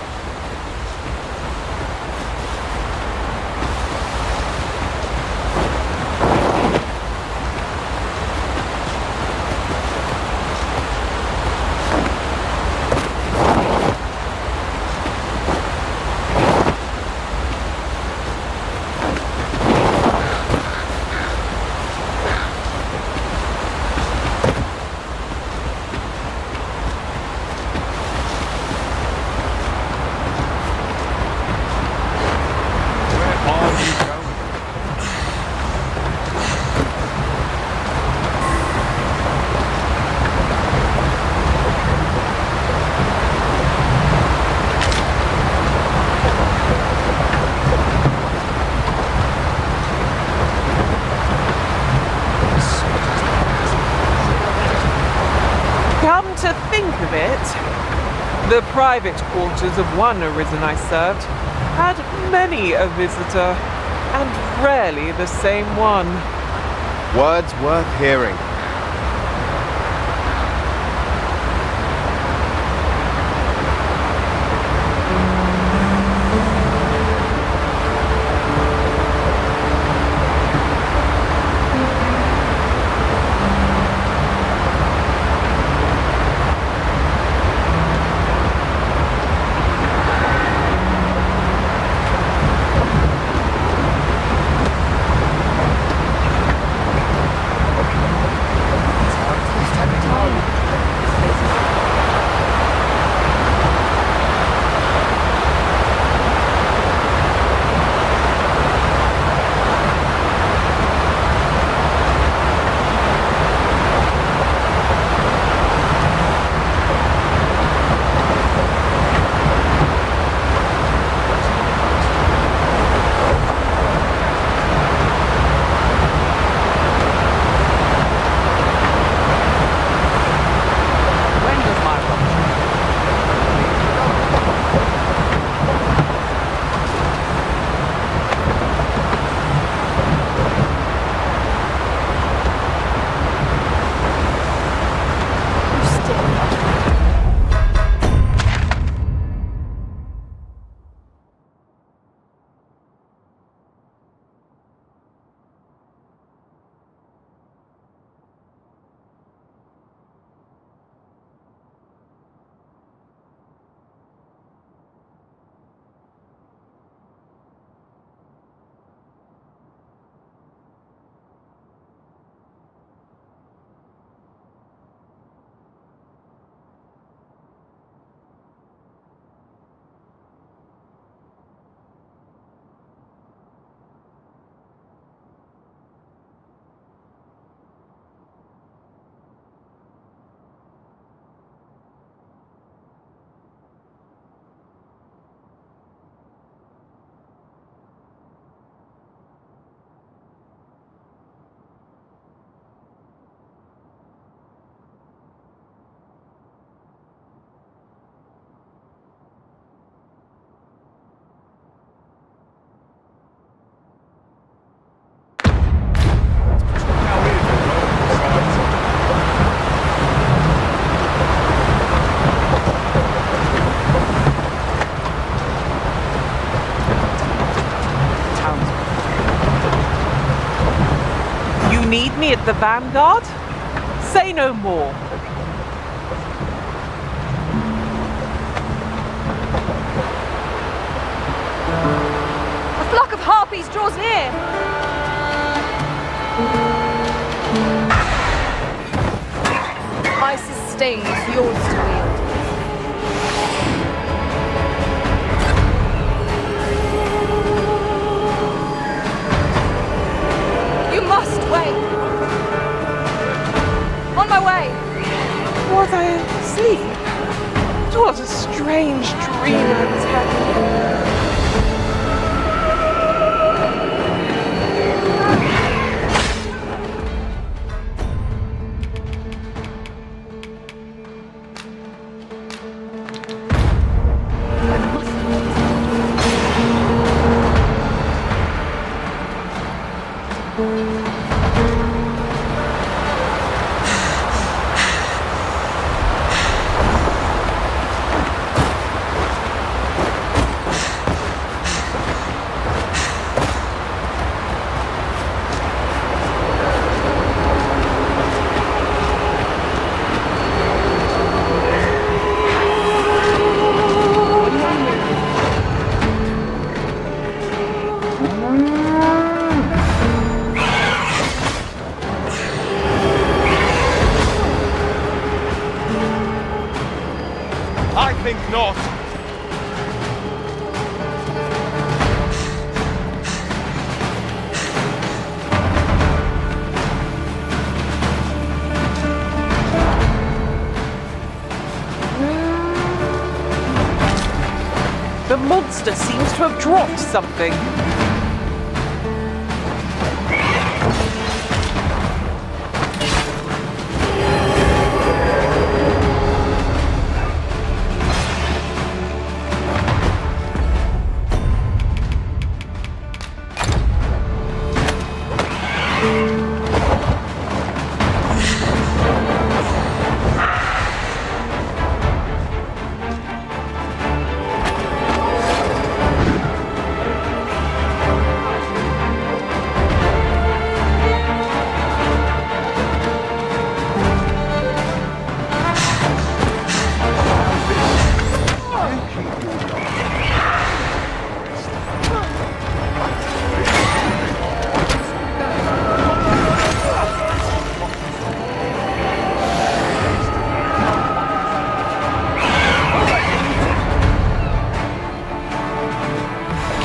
To think of it, the private quarters of one arisen I served had many a visitor, and rarely the same one.
Words worth hearing.
The vanguard? Say no more.
A flock of harpies draws near! Isis stings, yours to wield. You must wait! On my way!
What I see? What a strange dream I was having.
I think not.
The monster seems to have dropped something.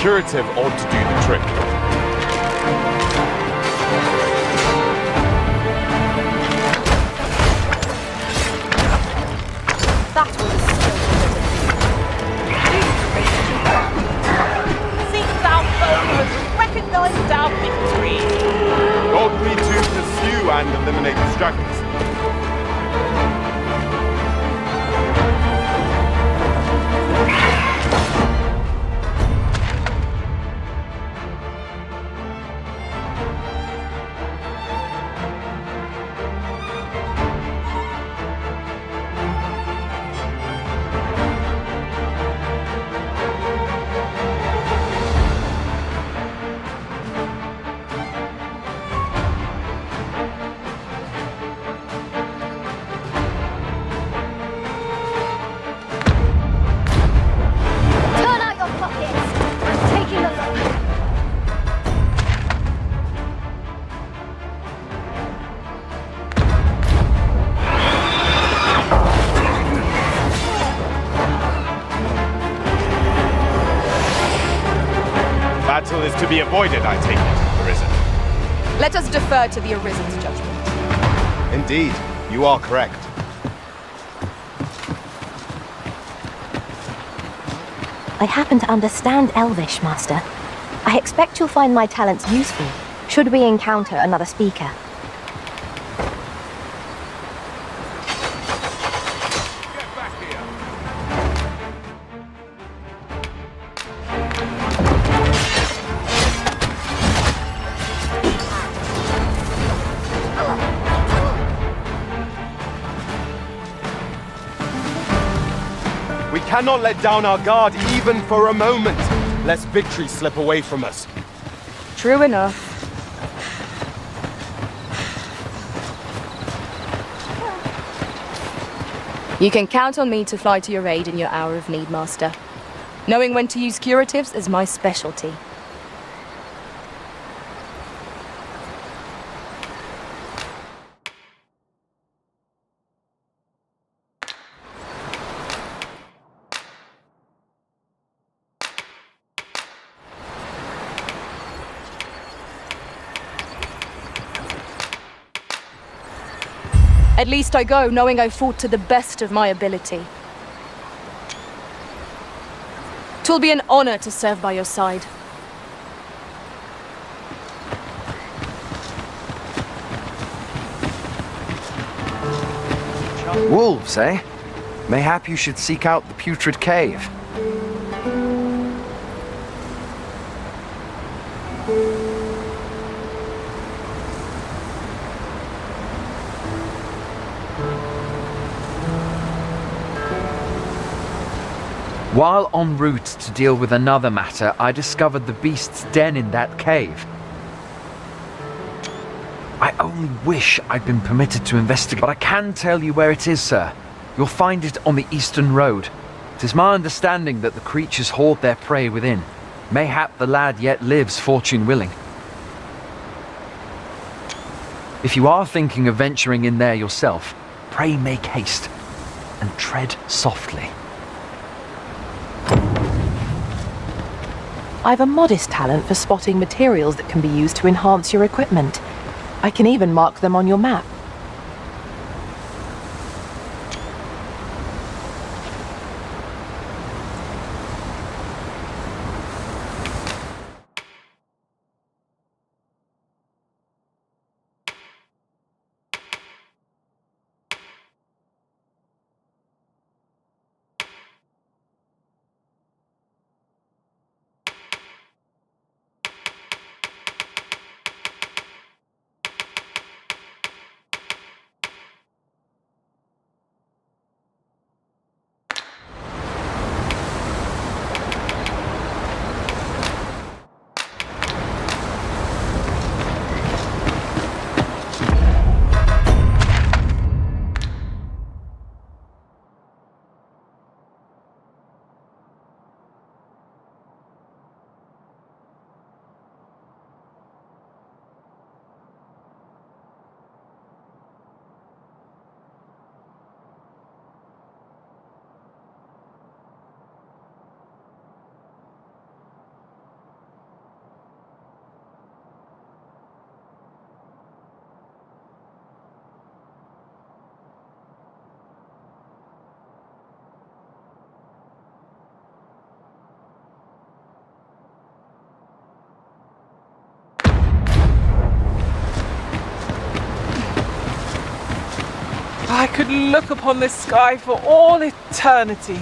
Curative ought to do the trick.
That was
Seek thou foe has recognized our victory.
Ought we to pursue and eliminate the stragglers? Battle is to be avoided, I take it, Arisen.
Let us defer to the Arisen's judgment.
Indeed, you are correct.
I happen to understand Elvish, Master. I expect you'll find my talents useful, should we encounter another speaker.
We cannot let down our guard even for a moment, lest victory slip away from us.
True enough.
You can count on me to fly to your aid in your hour of need, Master. Knowing when to use curatives is my specialty. At least I go knowing I fought to the best of my ability. 'Twill be an honor to serve by your side.
Wolves, eh? Mayhap you should seek out the Putrid Cave. While en route to deal with another matter, I discovered the beast's den in that cave. I only wish I'd been permitted to investigate, but I can tell you where it is, sir. You'll find it on the eastern road. It is my understanding that the creatures hoard their prey within. Mayhap the lad yet lives, fortune willing. If you are thinking of venturing in there yourself, pray make haste and tread softly.
I've a modest talent for spotting materials that can be used to enhance your equipment. I can even mark them on your map.
I could look upon this sky for all eternity.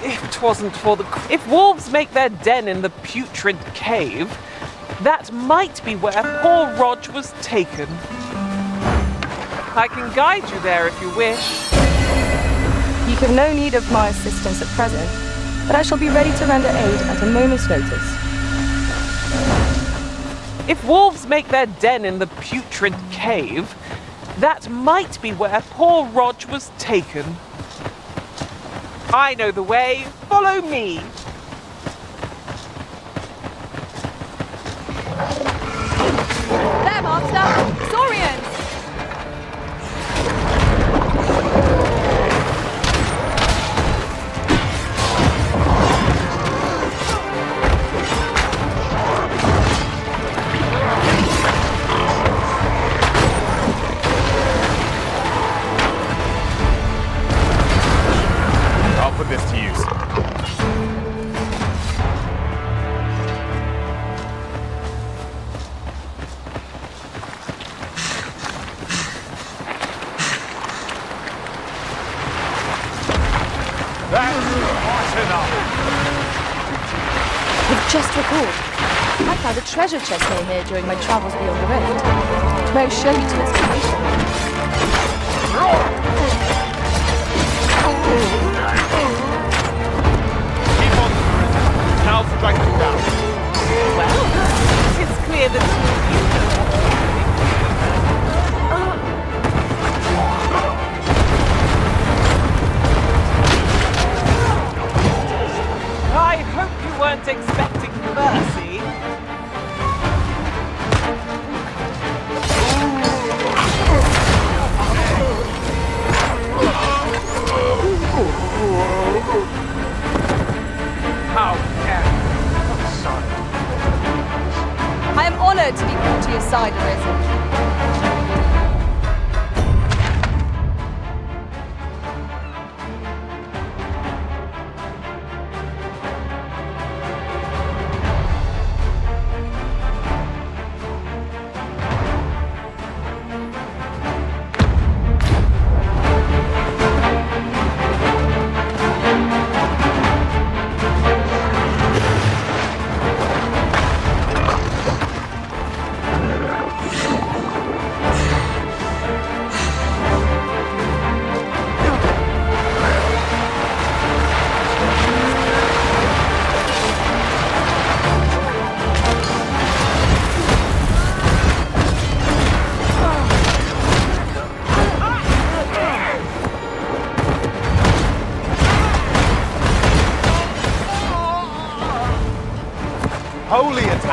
If 'twasn't for the... If wolves make their den in the Putrid Cave, that might be where poor Rog was taken. I can guide you there if you wish.
You have no need of my assistance at present, but I shall be ready to render aid at a moment's notice.
If wolves make their den in the Putrid Cave, that might be where poor Rog was taken. I know the way. Follow me.
There, Master! Saurians!
I'll put this to use.
I've just recalled. I found a treasure chest near here during my travels beyond the rift. May I show you to its location?
Keep on the perimeter. Now strike them down.
Well, it's clear that you know what to do.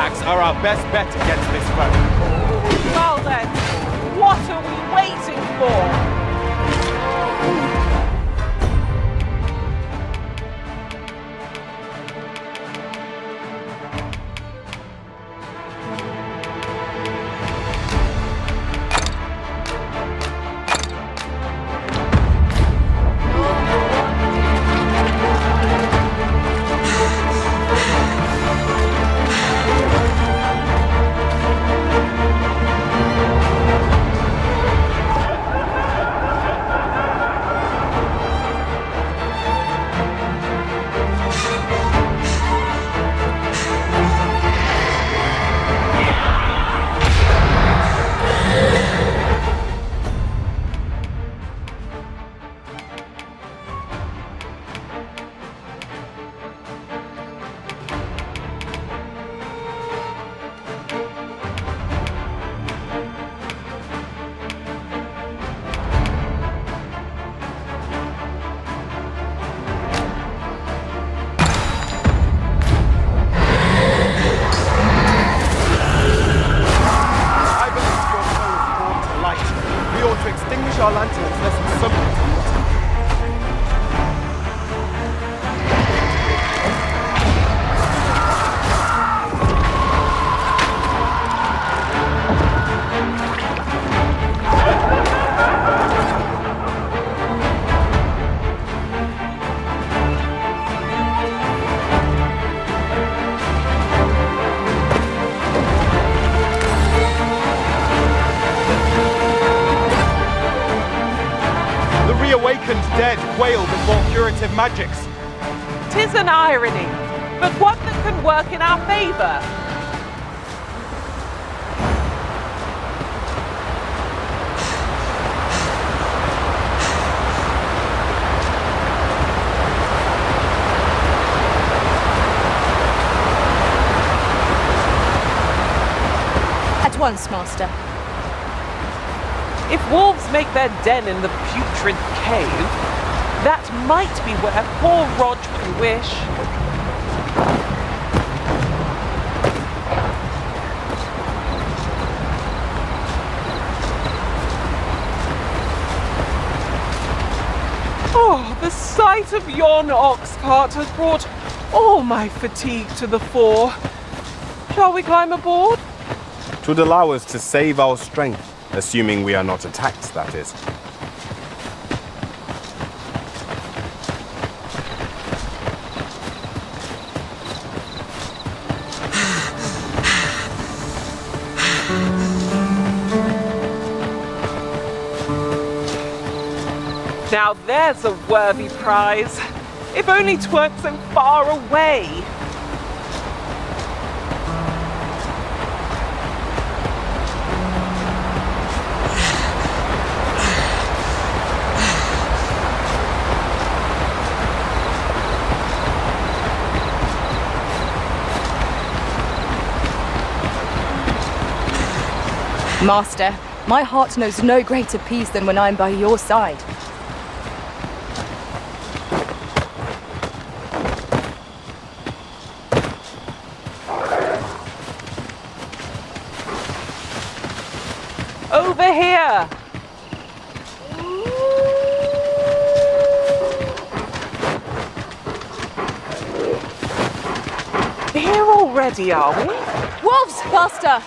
artifacts are our best bet against this foe.
Well then, what are we waiting for?
Our lanterns less than something. Awakened dead quail before curative magics.
'Tis an irony, but one that can work in our favor.
At once, Master.
If wolves make their den in the putrid cave, that might be where poor Rog would wish. Oh, the sight of yon ox cart has brought all my fatigue to the fore. Shall we climb aboard?
'Twould allow us to save our strength. Assuming we are not attacked, that is.
Now there's a worthy prize. If only 'tweren't so far away.
Master, my heart knows no greater peace than when I'm by your side.
Over here! Here already, are we?
Wolves, Master!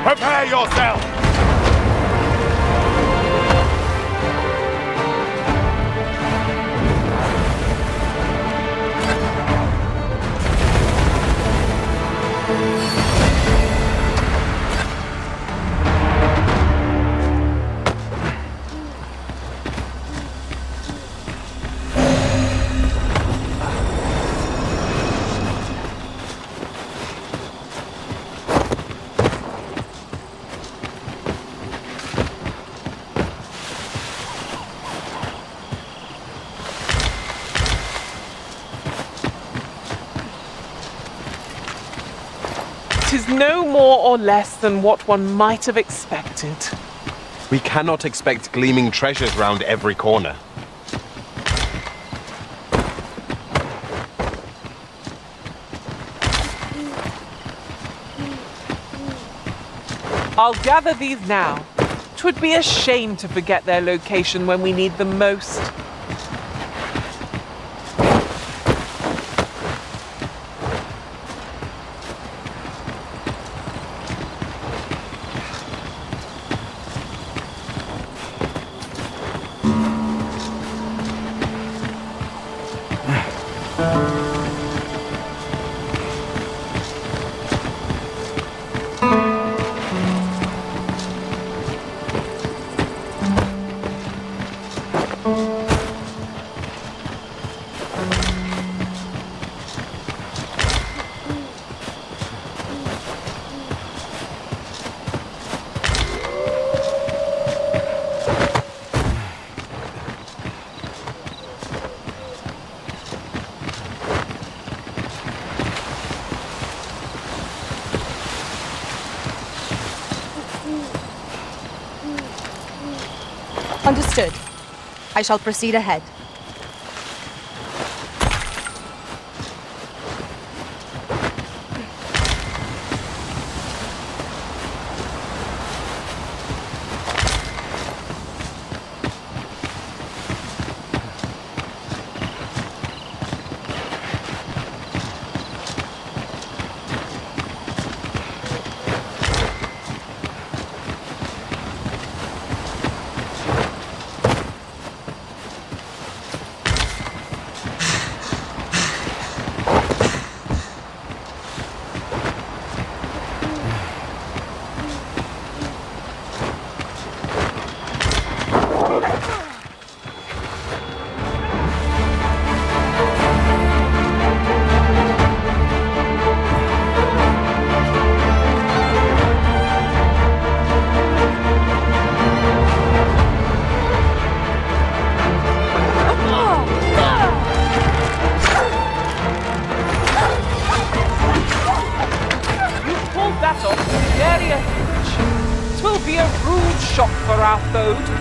Prepare yourself!
is no more or less than what one might have expected.
We cannot expect gleaming treasures round every corner.
I'll gather these now. 'Twould be a shame to forget their location when we need them most.
Understood. I shall proceed ahead.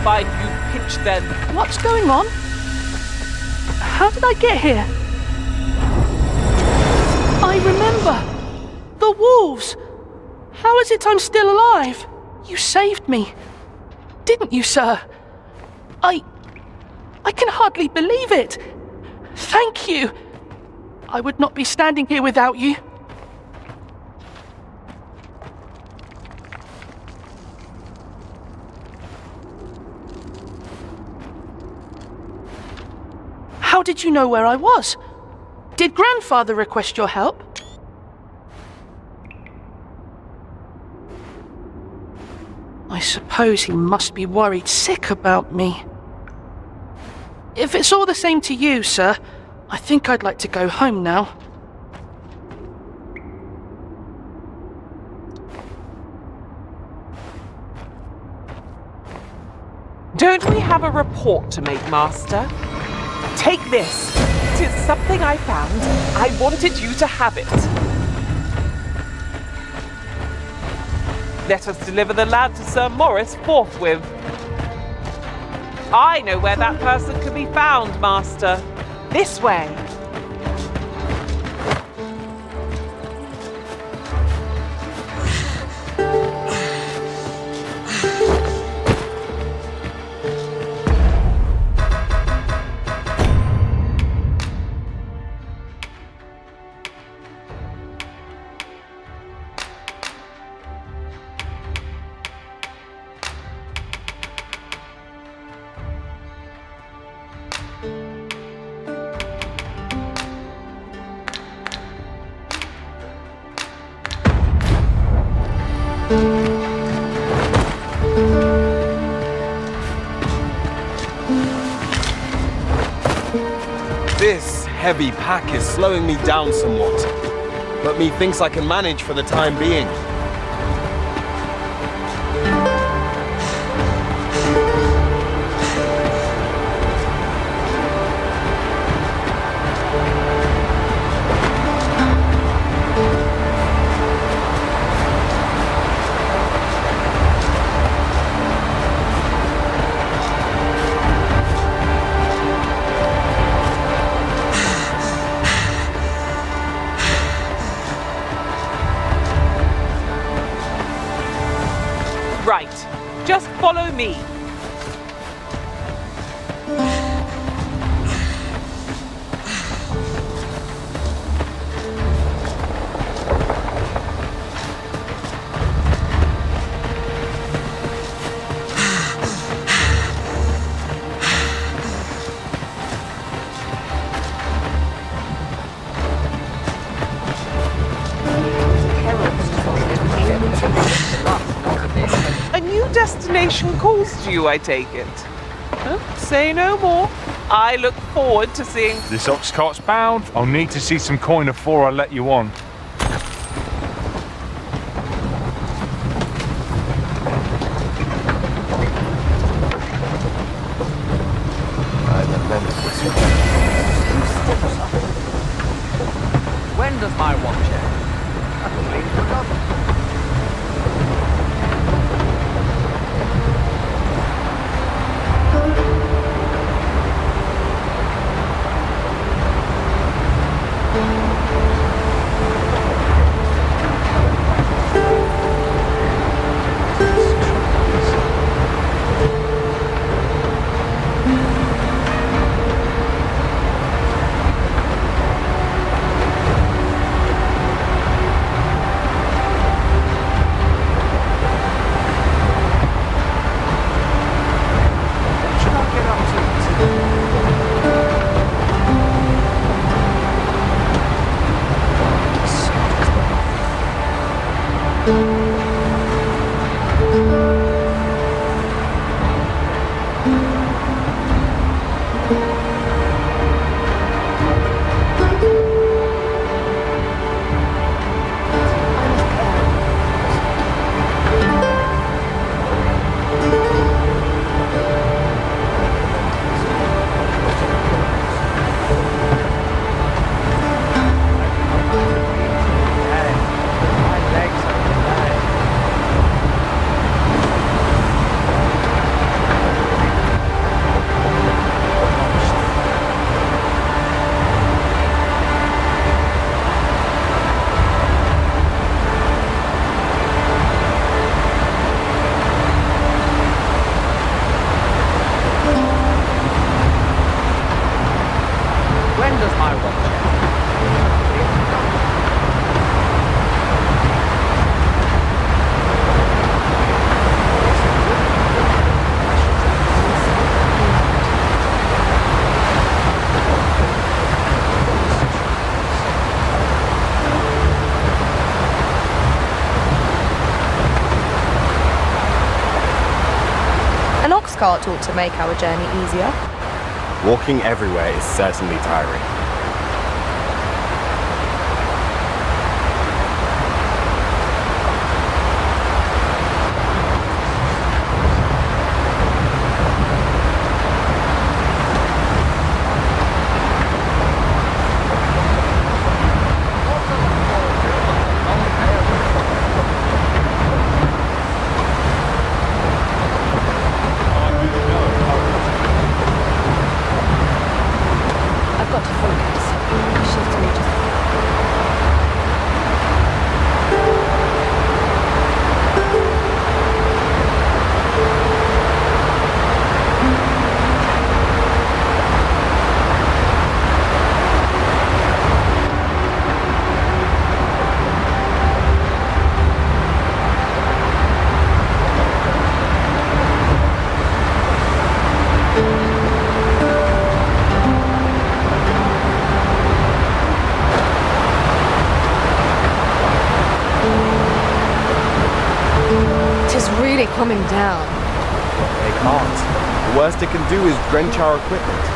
Find you pinched then.
What's going on? How did I get here? I remember! The wolves! How is it I'm still alive? You saved me. Didn't you, sir? I can hardly believe it. Thank you. I would not be standing here without you. How did you know where I was? Did Grandfather request your help? I suppose he must be worried sick about me. If it's all the same to you, sir, I think I'd like to go home now.
Don't we have a report to make, Master? Take this. It is something I found. I wanted you to have it. Let us deliver the lad to Sir Morris forthwith. I know where that person can be found, Master. This way.
This heavy pack is slowing me down somewhat, but methinks I can manage for the time being.
me! A new destination calls to you, I take it. Say no more. I look forward to seeing...
This ox cart's bound. I'll need to see some coin before I let you on.
When does my watch end? I completely forgot.
Cart ought to make our journey easier.
Walking everywhere is certainly tiring.
Coming down.
They can't. The worst it can do is drench our equipment.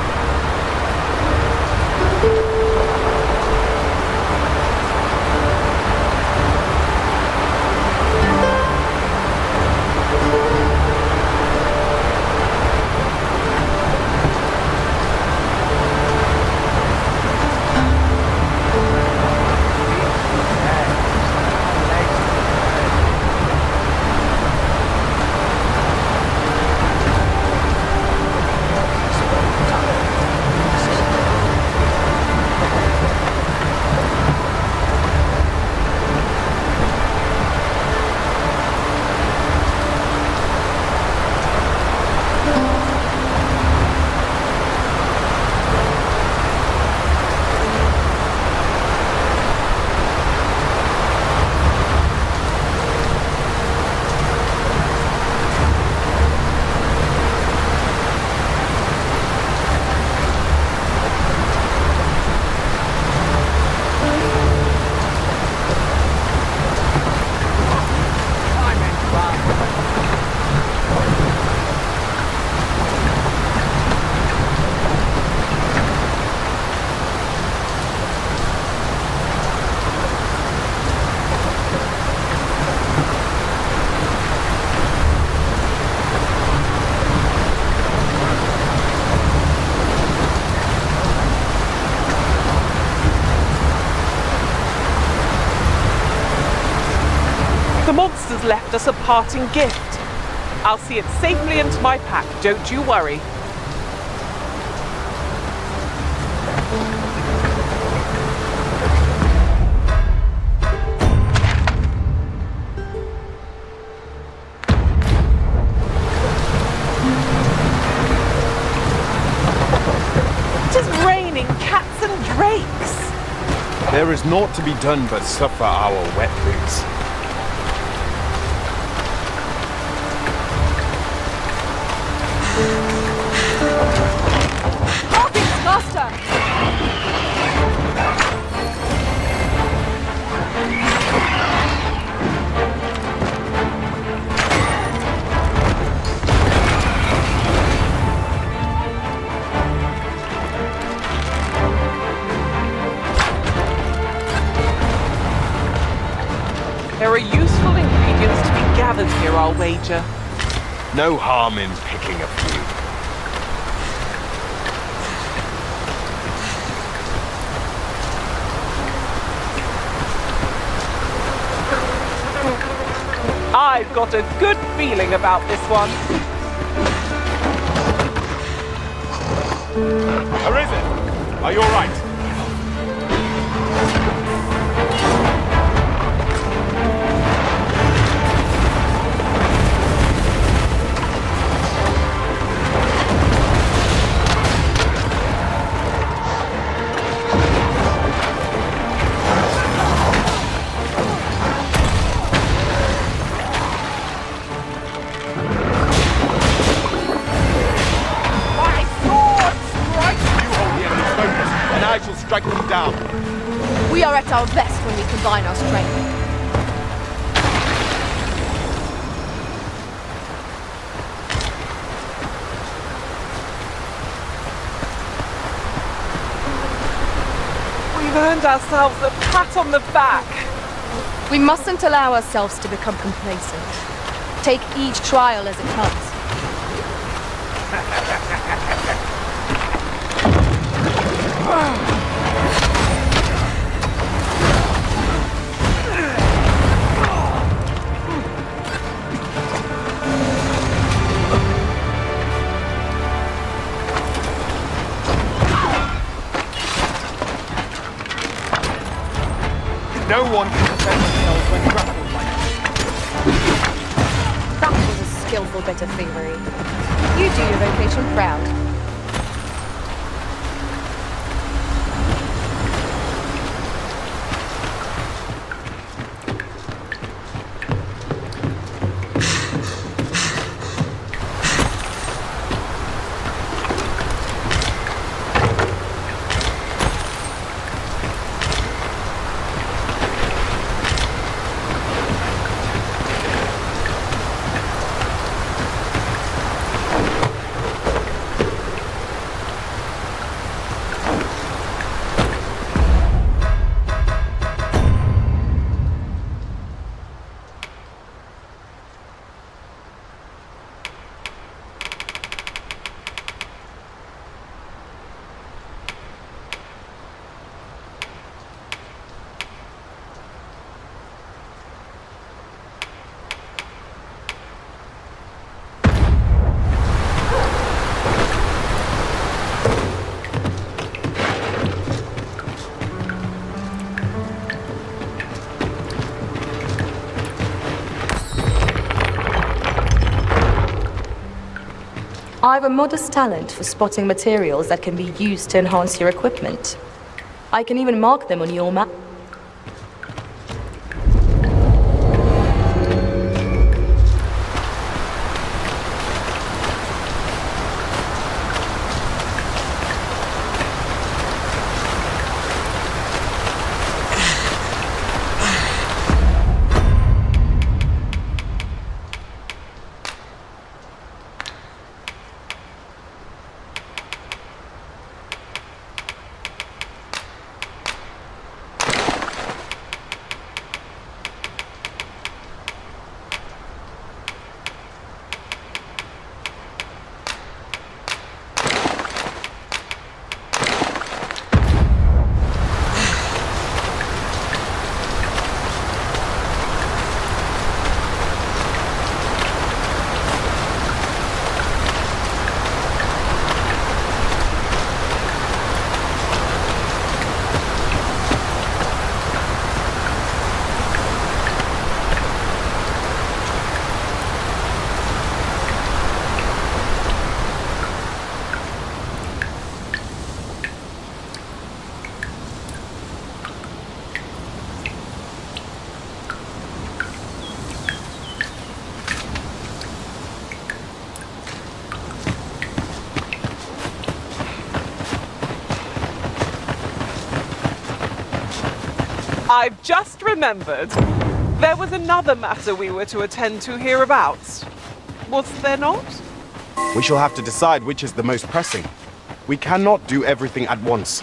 left us a parting gift. I'll see it safely into my pack, don't you worry. It is raining cats and drakes.
There is naught to be done but suffer our wet boots.
Hawkins, Master!
There are useful ingredients to be gathered here, I'll wager.
No harm in picking a few.
I've got a good feeling about this one.
Arisen, are you all right? I shall strike them down.
We are at our best when we combine our strength.
We've earned ourselves a pat on the back.
We mustn't allow ourselves to become complacent. Take each trial as it comes.
No one can defend themselves when grappled like
That was a skillful bit of thievery. You do your vocation proud.
I have a modest talent for spotting materials that can be used to enhance your equipment. I can even mark them on your map.
I've just remembered. There was another matter we were to attend to hereabouts. Was there not?
We shall have to decide which is the most pressing. We cannot do everything at once.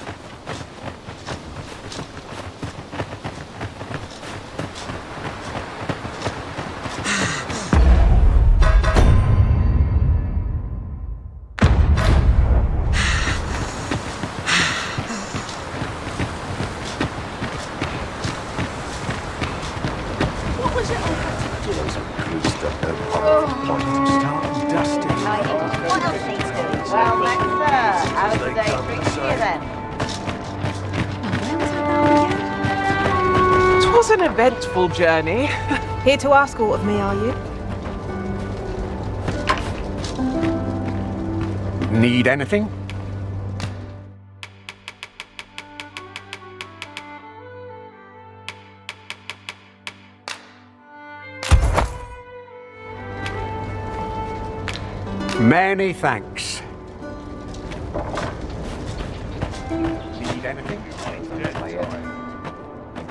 Twas an eventful journey.
Here to ask aught of me, are you?
Need anything? Many thanks. Need anything?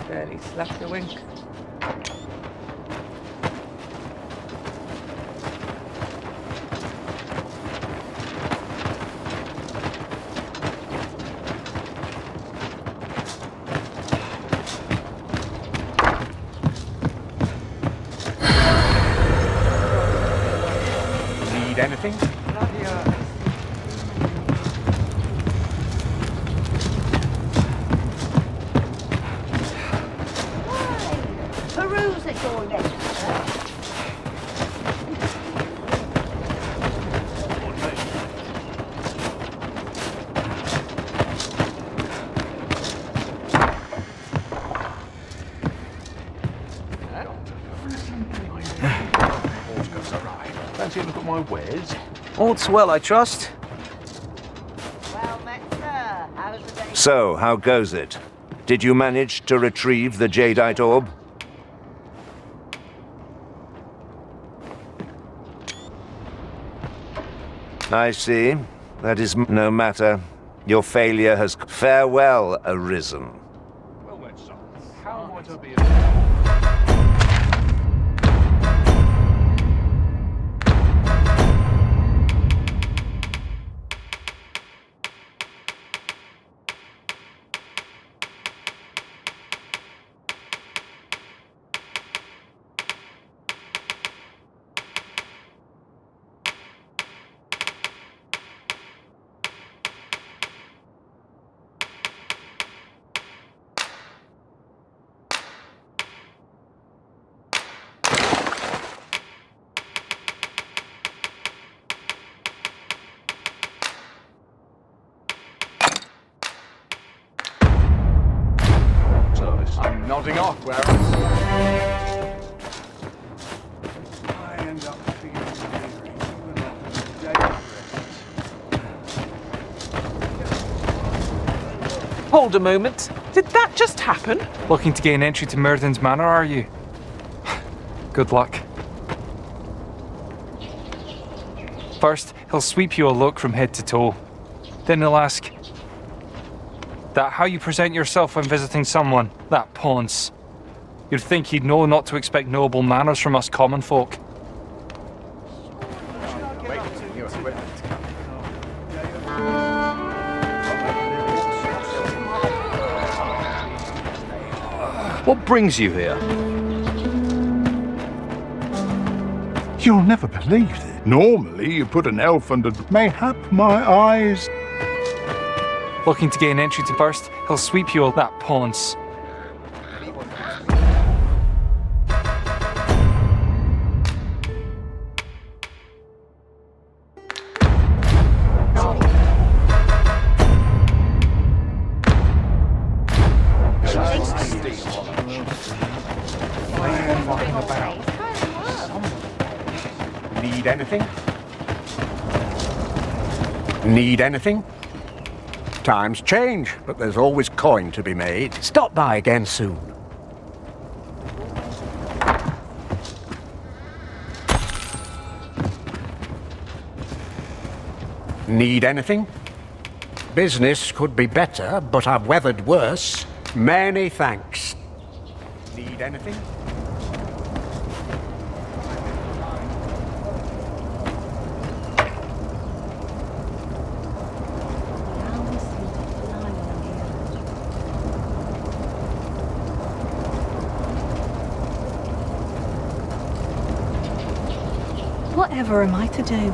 Barely slapped a wink.
Need anything?
Peruse at your leisure, sir.
Fancy a look at my wares?
All's well, I trust.
Well met, sir. How's the day?
So, how goes it? Did you manage to retrieve the Jadeite Orb? I see. That is no matter. Your failure has farewell arisen.
Well then, son, how might I be
I'm nodding off, whereas I end up feeling
Hold a moment. Did that just happen?
Looking to gain entry to Murden's Manor, are you? Good luck. First, he'll sweep you a look from head to toe. Then he'll ask, that how you present yourself when visiting someone, that Ponce. You'd think he'd know not to expect noble manners from us common folk.
What brings you here?
You'll never believe it. Normally, you put an elf under... Mayhap my eyes...
Looking to gain entry to first, he'll sweep you that Ponce.
Need anything? Need anything? Times change, but there's always coin to be made. Stop by again soon. Need anything? Business could be better, but I've weathered worse. Many thanks. Need anything?
Whatever am I to do?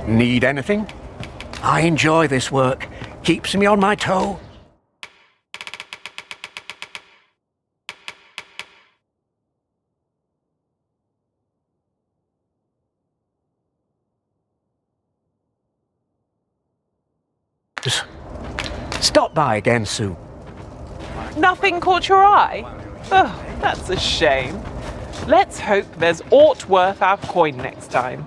Need anything? I enjoy this work. Keeps me on my toe. Stop by again soon.
Nothing caught your eye? Oh, that's a shame. Let's hope there's aught worth our coin next time.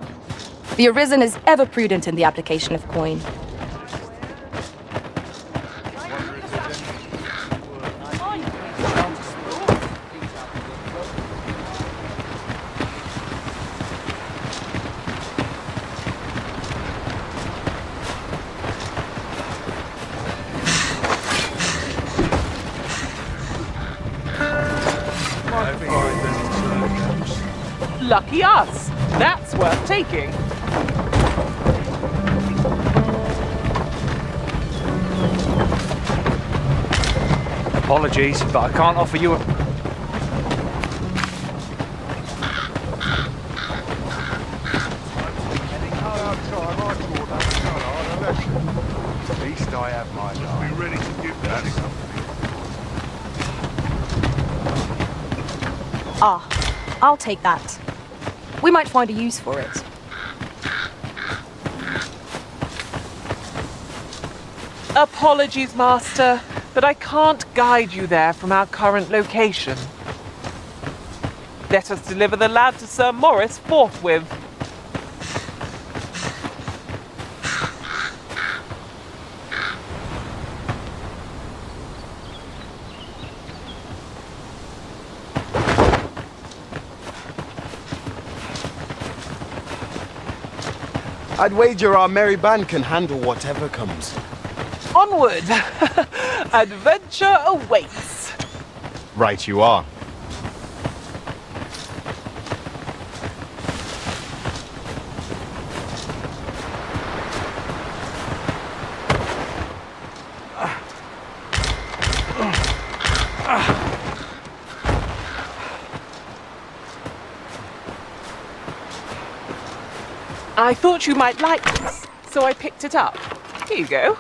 The Arisen is ever prudent in the application of coin.
Lucky us. That's worth taking.
Apologies, but I can't offer you a...
At least I have my life. Be ready to give that
Ah, I'll take that. We might find a use for it.
Apologies, Master, but I can't guide you there from our current location. Let us deliver the lad to Sir Morris forthwith.
I'd wager our merry band can handle whatever comes.
Onward! Adventure awaits!
Right you are.
I thought you might like this, so I picked it up. Here you go.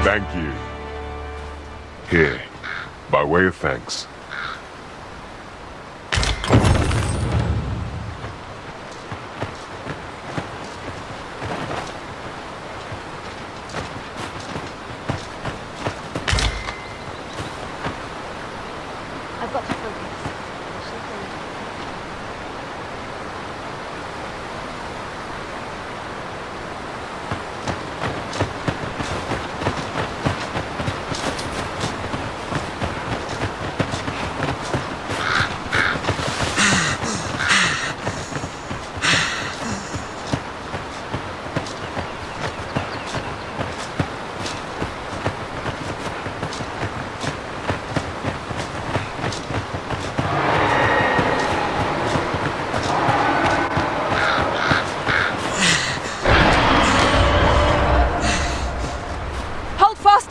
Thank you. Here, by way of thanks.
I've got to focus.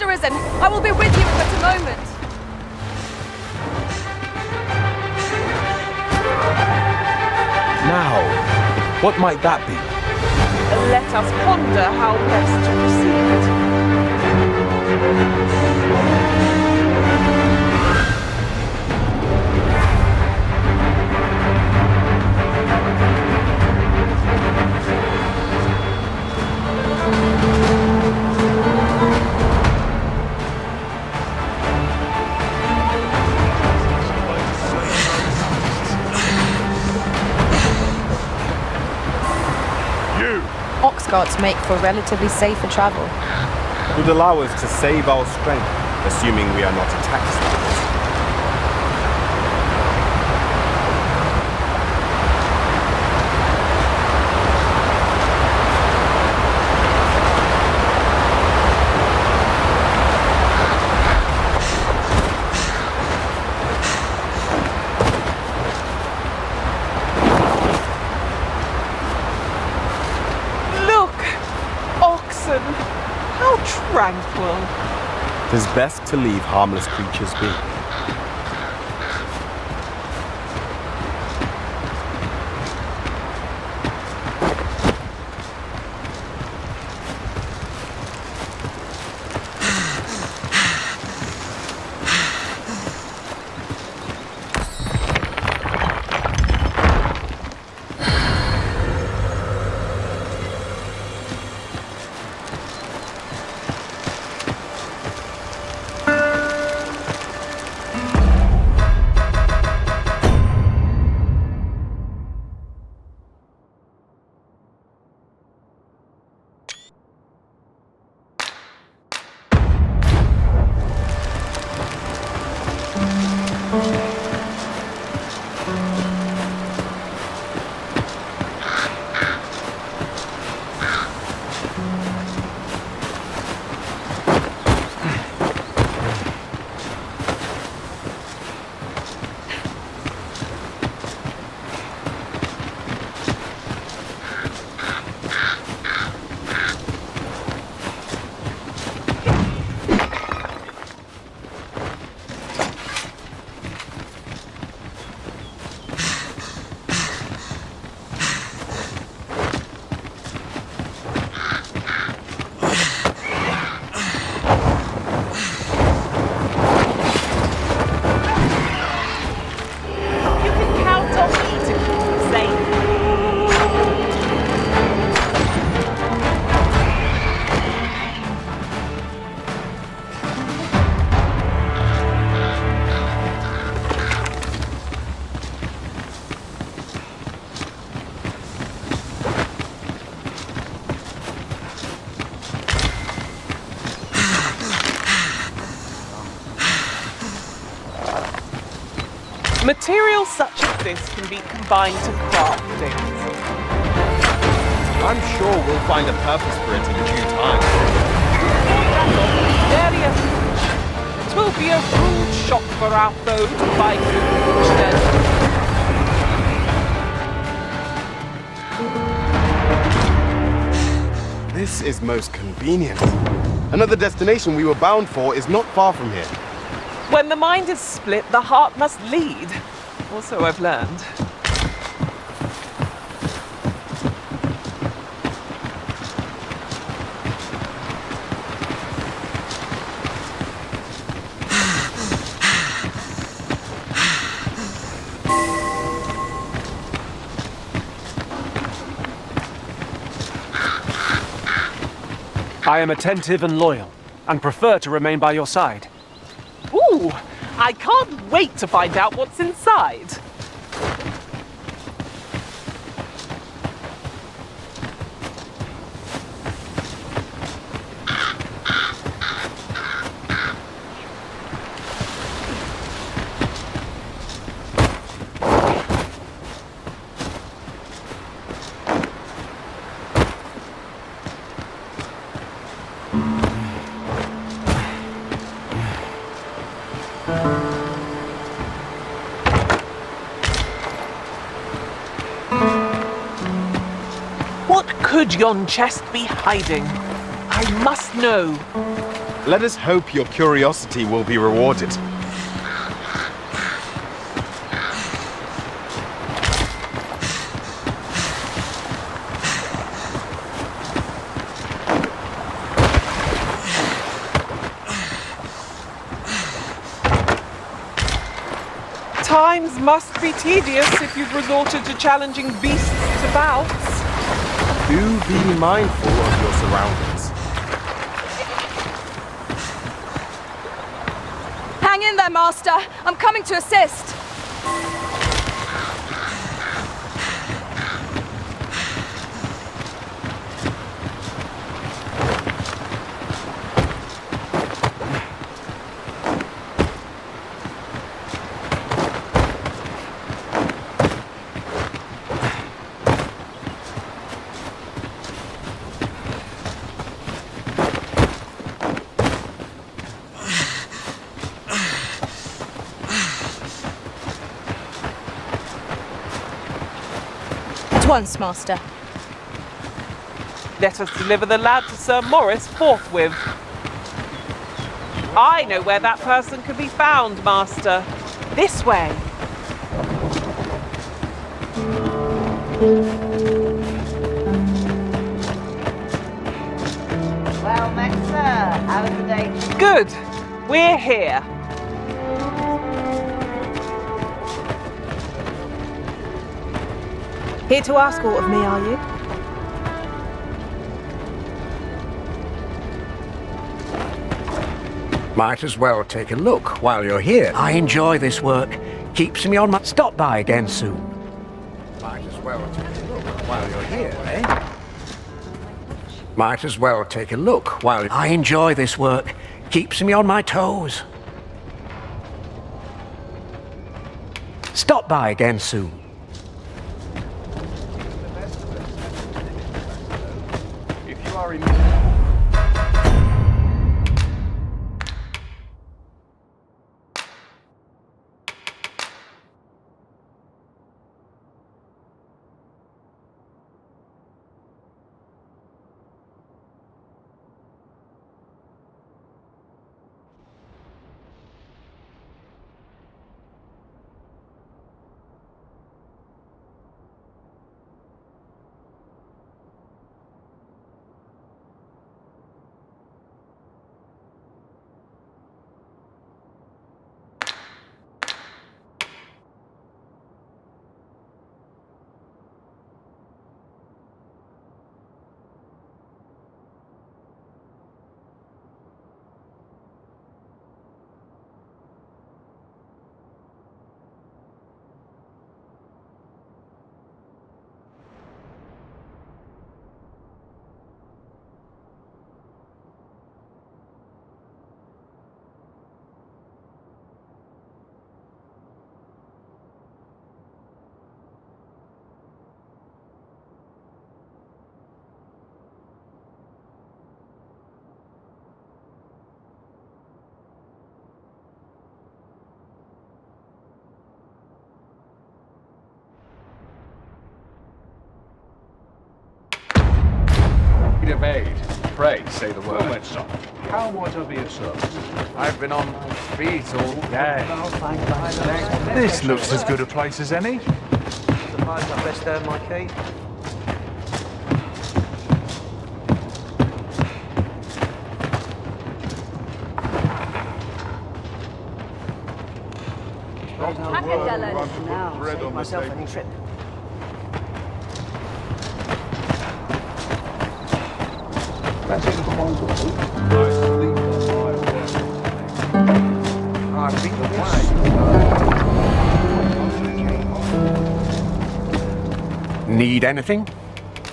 just arisen. I will be with you in but a moment.
Now, what might that be?
Let us ponder how best to proceed.
Ox carts make for relatively safer travel.
Would allow us to save our strength, assuming we are not attacked slightly.
Tranquil.
'Tis best to leave harmless creatures be.
Materials such as this can be combined to craft things.
I'm sure we'll find a purpose for it in due time.
It will be a rude shock for our foe to find instead.
This is most convenient. Another destination we were bound for is not far from here.
When the mind is split, the heart must lead. Also, I've learned.
I am attentive and loyal, and prefer to remain by your side.
Ooh, I can't wait to find out what's inside. What could yon chest be hiding? I must know.
Let us hope your curiosity will be rewarded.
Times must be tedious if you've resorted to challenging beasts to bouts.
Do be mindful of your surroundings.
Hang in there, Master. I'm coming to assist.
Once, Master.
Let us deliver the lad to Sir Morris forthwith. I know where that person can be found, Master. This way.
Well met, sir. How was the day?
Good. We're here.
Here to ask aught of me, are you?
Might as well take a look while you're here. I enjoy this work. Keeps me on my... Stop by again soon. Might as well take a look while you're here, eh? Might as well take a look while... I enjoy this work. Keeps me on my toes. Stop by again soon.
If you are in...
Of aid. Pray, say the word.
How might I be of service?
I've been on my feet all day.
This looks as good a place as any.
Suppose I best earn my keep. Now, save myself any trip.
Need anything?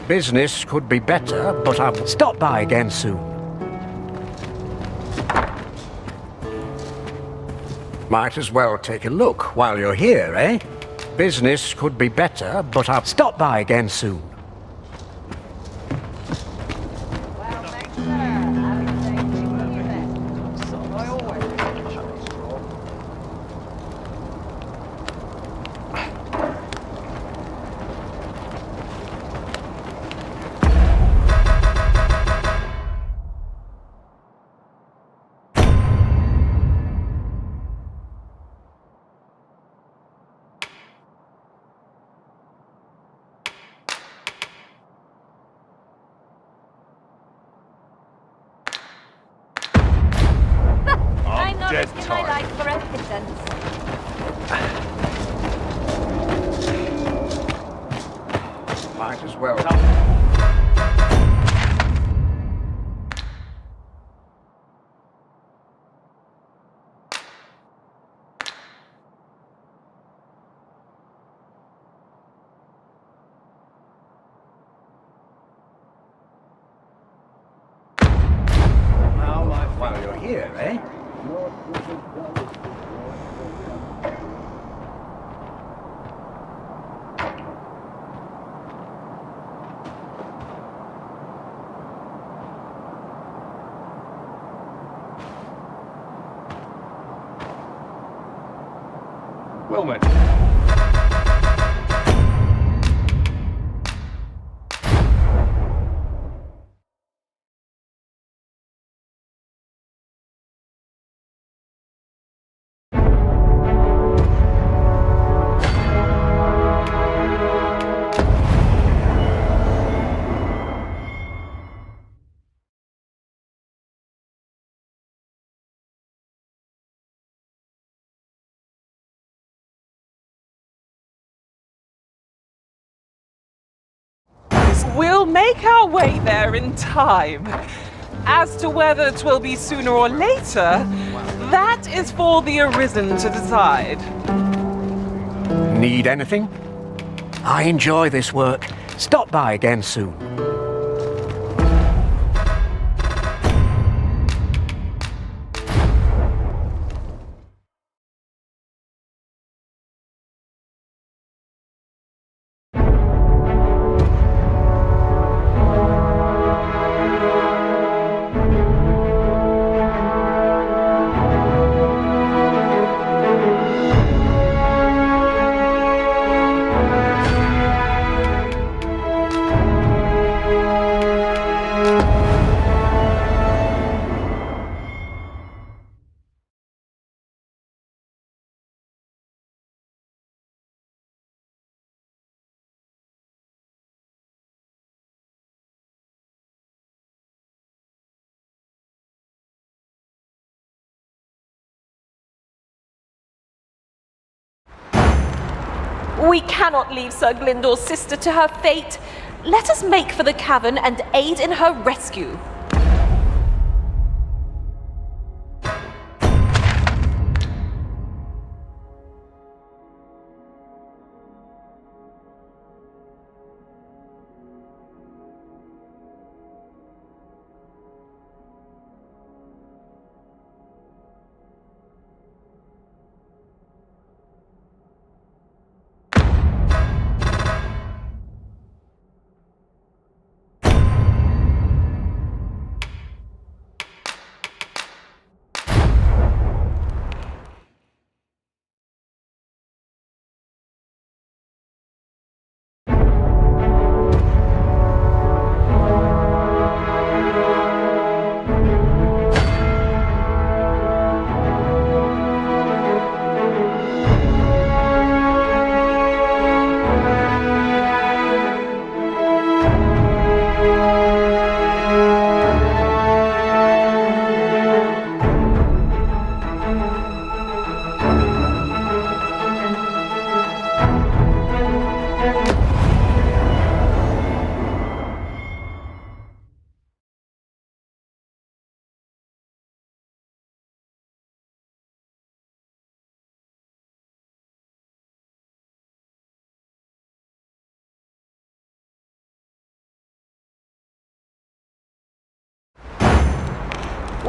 Business could be better, but I'll stop by again soon. Might as well take a look while you're here, eh? Business could be better, but I'll stop by again soon.
dead time. My life for a pittance.
Might as well. While you're here, eh?
Well met.
We'll make our way there in time. As to whether 'twill be sooner or later, that is for the Arisen to decide.
Need anything? I enjoy this work. Stop by again soon.
We cannot leave Sir Glyndor's sister to her fate. Let us make for the cavern and aid in her rescue.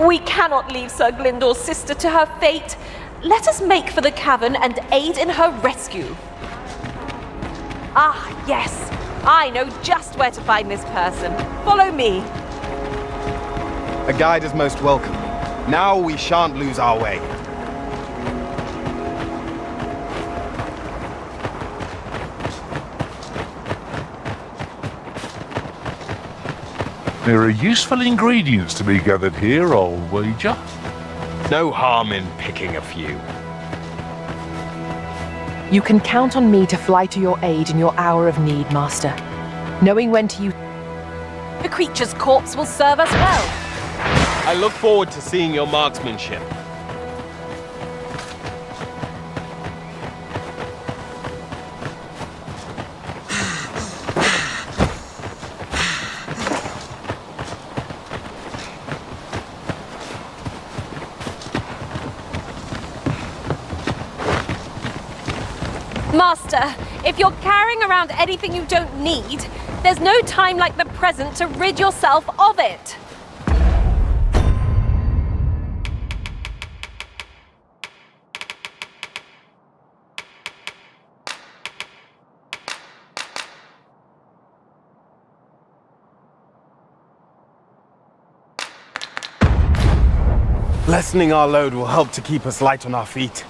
We cannot leave Sir Glyndor's sister to her fate. Let us make for the cavern and aid in her rescue. Ah, yes. I know just where to find this person. Follow me.
A guide is most welcome. Now we shan't lose our way.
There are useful ingredients to be gathered here, I'll wager.
No harm in picking a few.
You can count on me to fly to your aid in your hour of need, Master. Knowing when to use...
The creature's corpse will serve us well.
I look forward to seeing your marksmanship.
Master, if you're carrying around anything you don't need, there's no time like the present to rid yourself of it.
Lessening our load will help to keep us light on our feet.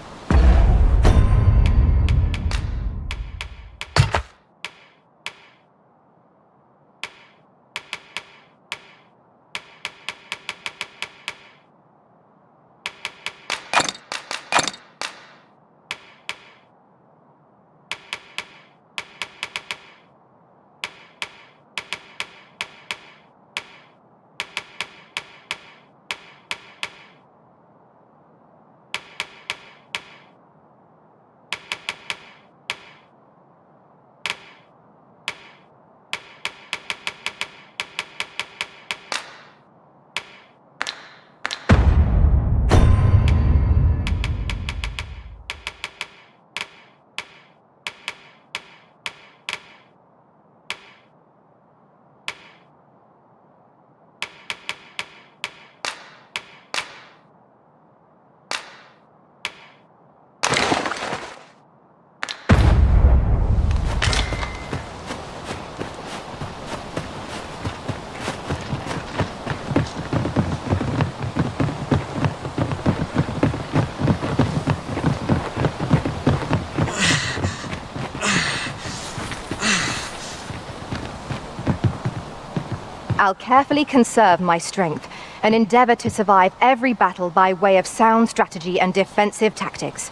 I'll carefully conserve my strength and endeavor to survive every battle by way of sound strategy and defensive tactics.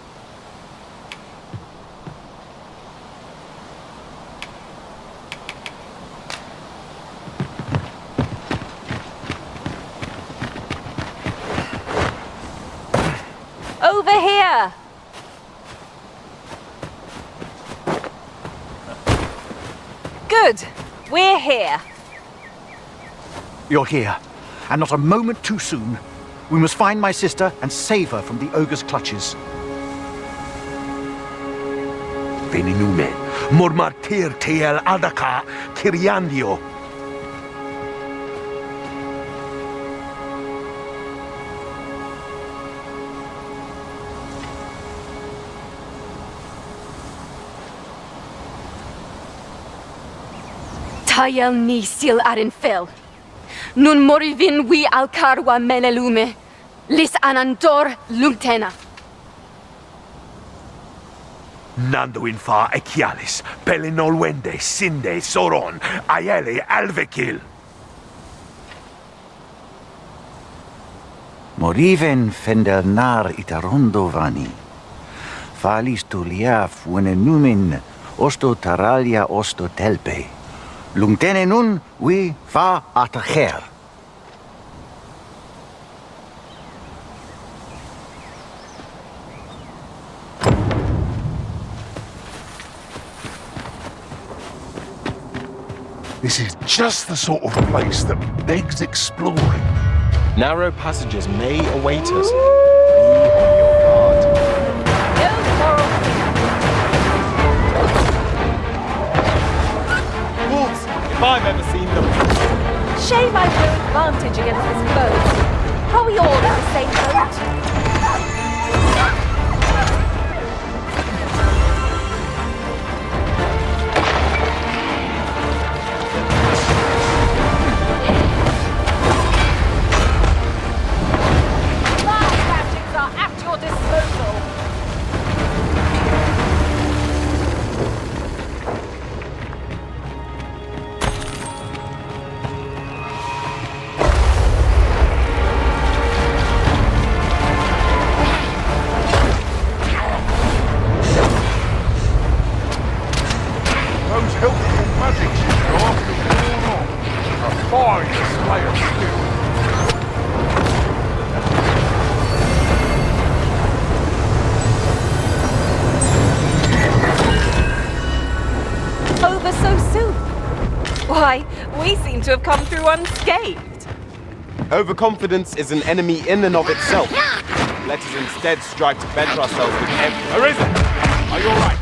Over here! Good. We're here.
You're here, and not a moment too soon. We must find my sister and save her from the ogre's clutches.
Veninume, mormartir tel adaka, kiriandio.
Tayel ni sil arin fel. Nun morivin wi alcarwa menelume. Lis anandor lumtena.
Nando infa ekialis, pelinolwende, sinde, soron, ayele, alvekil.
Moriven fendernar itarondo vani. Falis tuliaf venenumin osto taralia osto telpe. Lungtene nun we fa atacher.
This is just the sort of place that begs exploring.
Narrow passages may await us. Be on your guard.
Wolves, if I've ever seen them.
Shame I've no advantage against this boat. Are we all in the same boat? Why, we seem to have come through unscathed.
Overconfidence is an enemy in and of itself. Let us instead strive to better ourselves with every...
Arisen! Are you all right?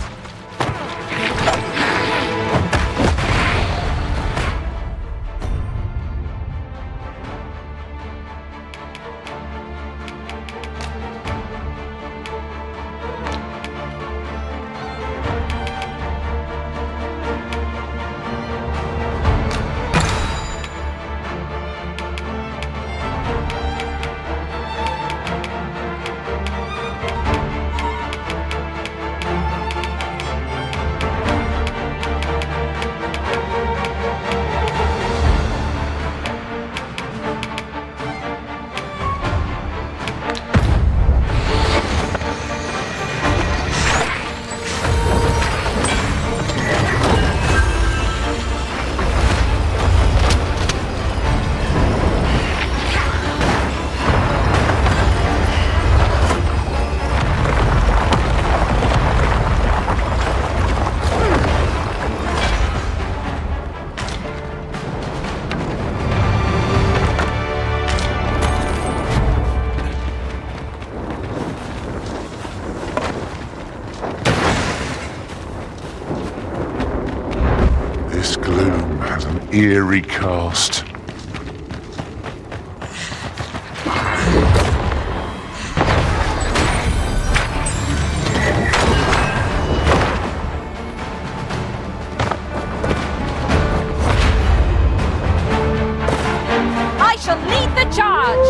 eerie cast.
I shall lead the charge!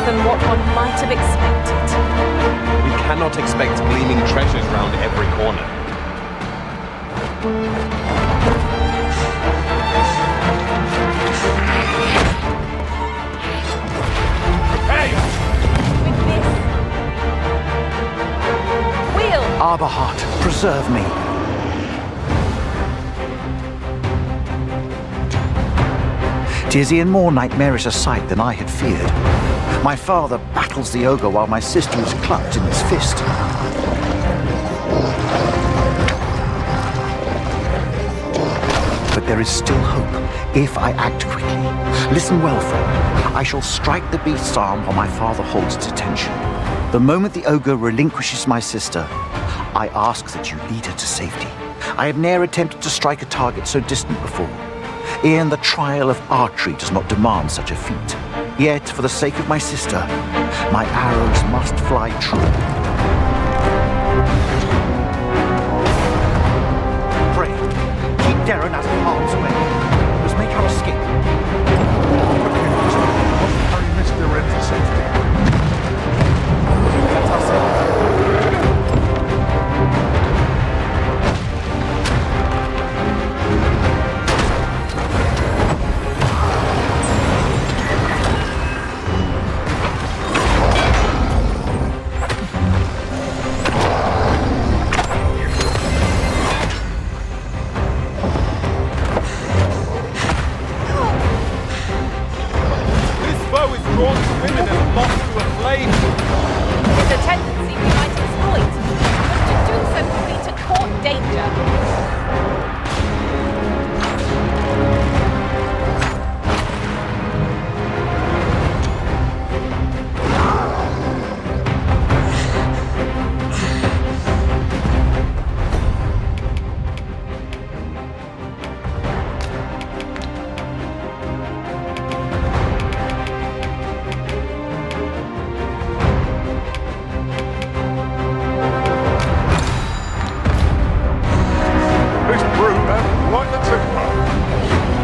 Than what one might have expected.
We cannot expect gleaming treasures round every corner.
Hey! With this... Wheel!
Arborheart, preserve me. Tis e'en more nightmarish a sight than I had feared. My father battles the ogre while my sister is clutched in his fist. But there is still hope, if I act quickly. Listen well, friend. I shall strike the beast's arm while my father holds its attention. The moment the ogre relinquishes my sister, I ask that you lead her to safety. I have ne'er attempted to strike a target so distant before. E'en the trial of archery does not demand such a feat. Yet, for the sake of my sister, my arrows must fly true. Pray, keep Darren out of harm's way. We must make our escape.
Carry Mr. Red to safety. Let us in.
It's a tendency we might exploit, but to do so would be to court danger.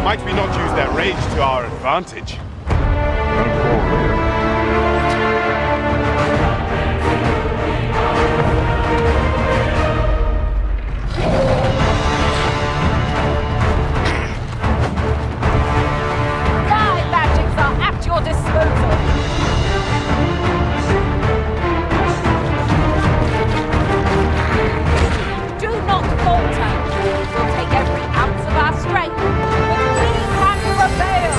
Might we not use their rage to our advantage?
Thy magics are at your disposal. Do not falter. We'll take every ounce of our strength, but we can prevail.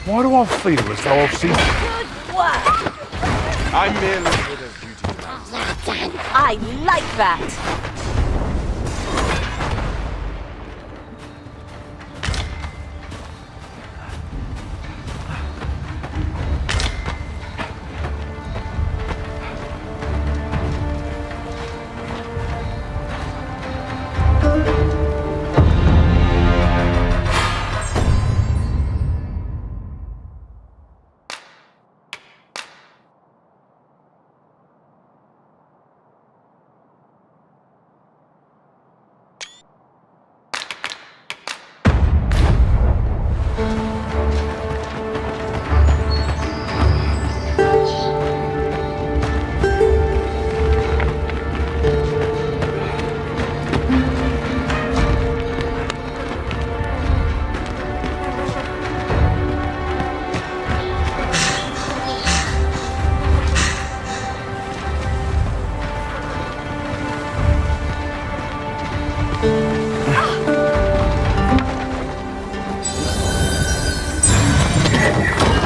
Why do I feel as though I've seen...
Good work.
I'm merely a widow's duty.
I like that.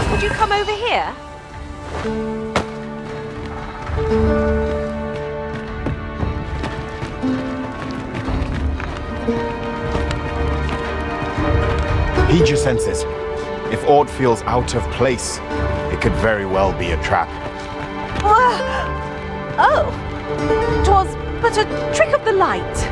Would you come over here?
Heed your senses. If aught feels out of place, it could very well be a trap.
Oh! 'Twas but a trick of the light.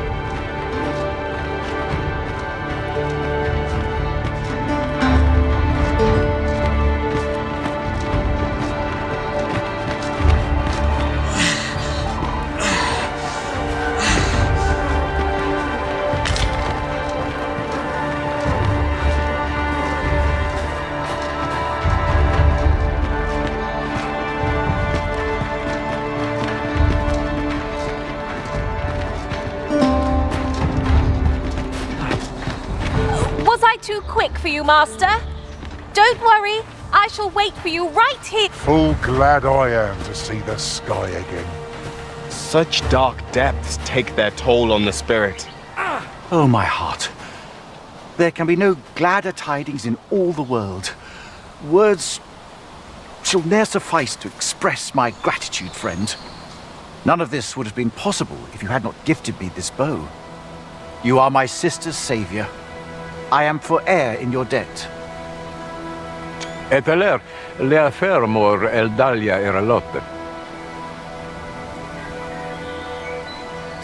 Was I too quick for you, Master? Don't worry, I shall wait for you right here.
Full glad I am to see the sky again.
Such dark depths take their toll on the spirit.
Oh, my heart. There can be no gladder tidings in all the world. Words shall ne'er suffice to express my gratitude, friend. None of this would have been possible if you had not gifted me this bow. You are my sister's savior. I am forever in your debt.
Eteler, le affermor el dalia era lotte.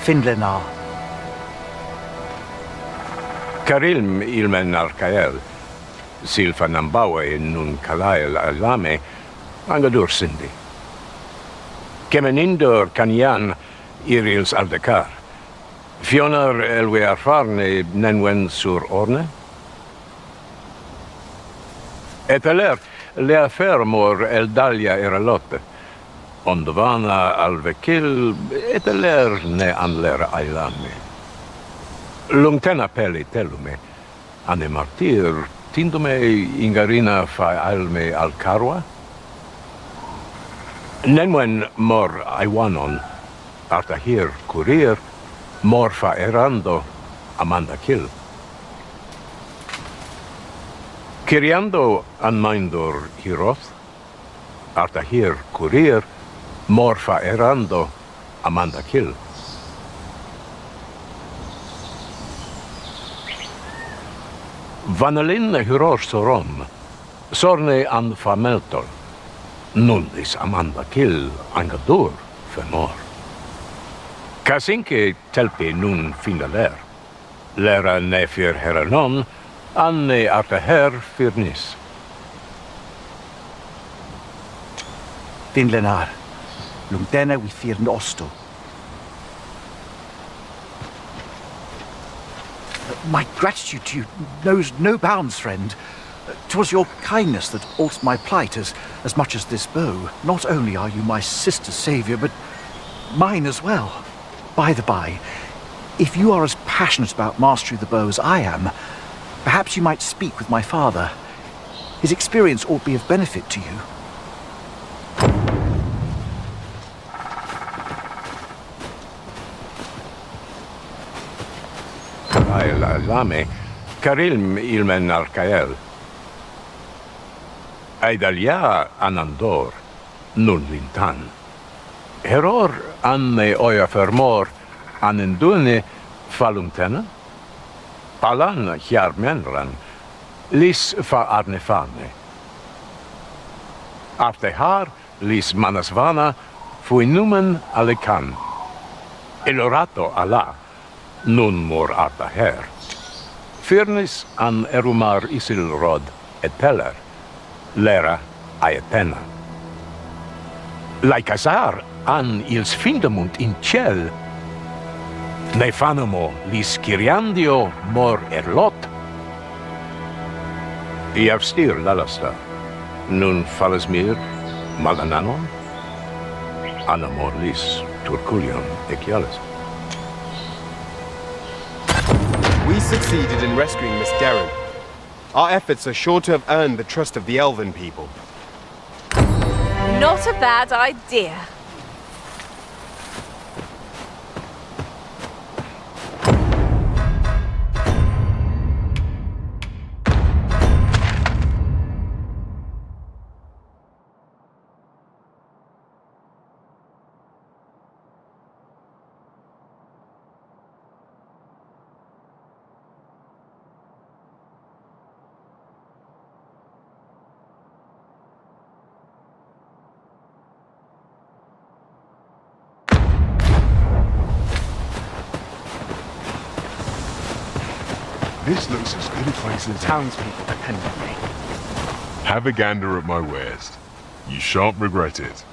Finlenar.
Karilm ilmen arcael. Silfa nambawe nun kalael alame. Angadur sindi. Kemenindor kanyan irils aldekar. Fionar elwe arfarne nenwen sur orne? Eteler, le affermor el dalia era lotte. Ondovana alvekil, eteler ne anler ailame. Lungtena peli telume, ane martir, tindume ingarina fa alme alcarwa? Nenwen mor aiwanon, artahir kurir, morfa erando, amanda kill. Kiriando anmaindor hiroth, artahir kurir, morfa erando, amanda kill. Vanelin hyror sorom, sorne an fameltol, nundis amanda kill angadur femor. Kasinke telpi nun finaler, lera nefir heranon, anne artaher firnis.
Finlenar. Lungdena we fear osto. My gratitude to you knows no bounds, friend. 'Twas your kindness that altered my plight as much as this bow. Not only are you my sister's savior, but mine as well. By the by, if you are as passionate about mastery of the bow as I am, perhaps you might speak with my father. His experience ought to be of benefit to you.
Lame, Karilm ilmen arcael. Aidalia anandor, nun lintan. Heror anne oia fermor anen dune falumtena? Palan hjarmenran, lis fa arnefane. Afte har lis manasvana fui numen alekan. Elorato ala, nun mor arta her. Firnis an erumar isilrod et peller, lera aetena. Laicasar an ils findamunt in ciel, nefanamo lis Kyriandio mor erlot. Iavstir lalasta, nun falas mir malananon, anamor lis turculion ecialis.
We succeeded in rescuing Miss Darren. Our efforts are sure to have earned the trust of the Elven people.
Not a bad idea.
This looks as good a place as
Townspeople depend on me.
Have a gander at my wares. You shan't regret it.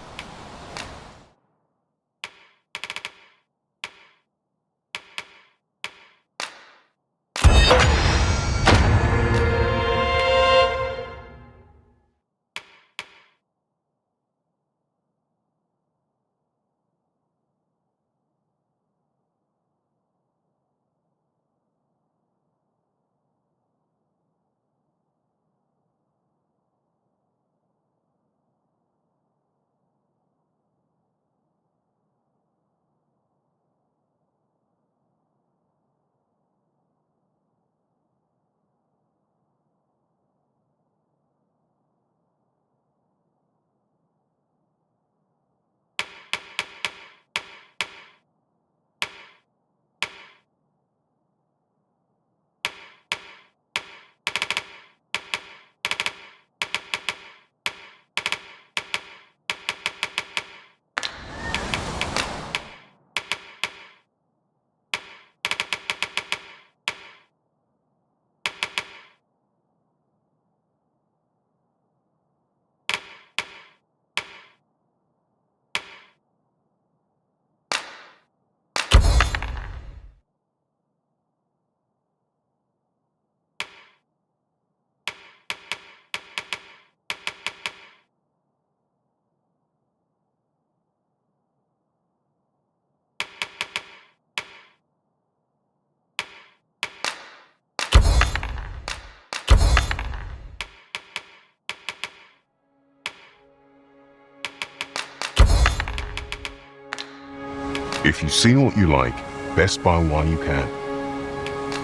If you see what you like, best buy while you can.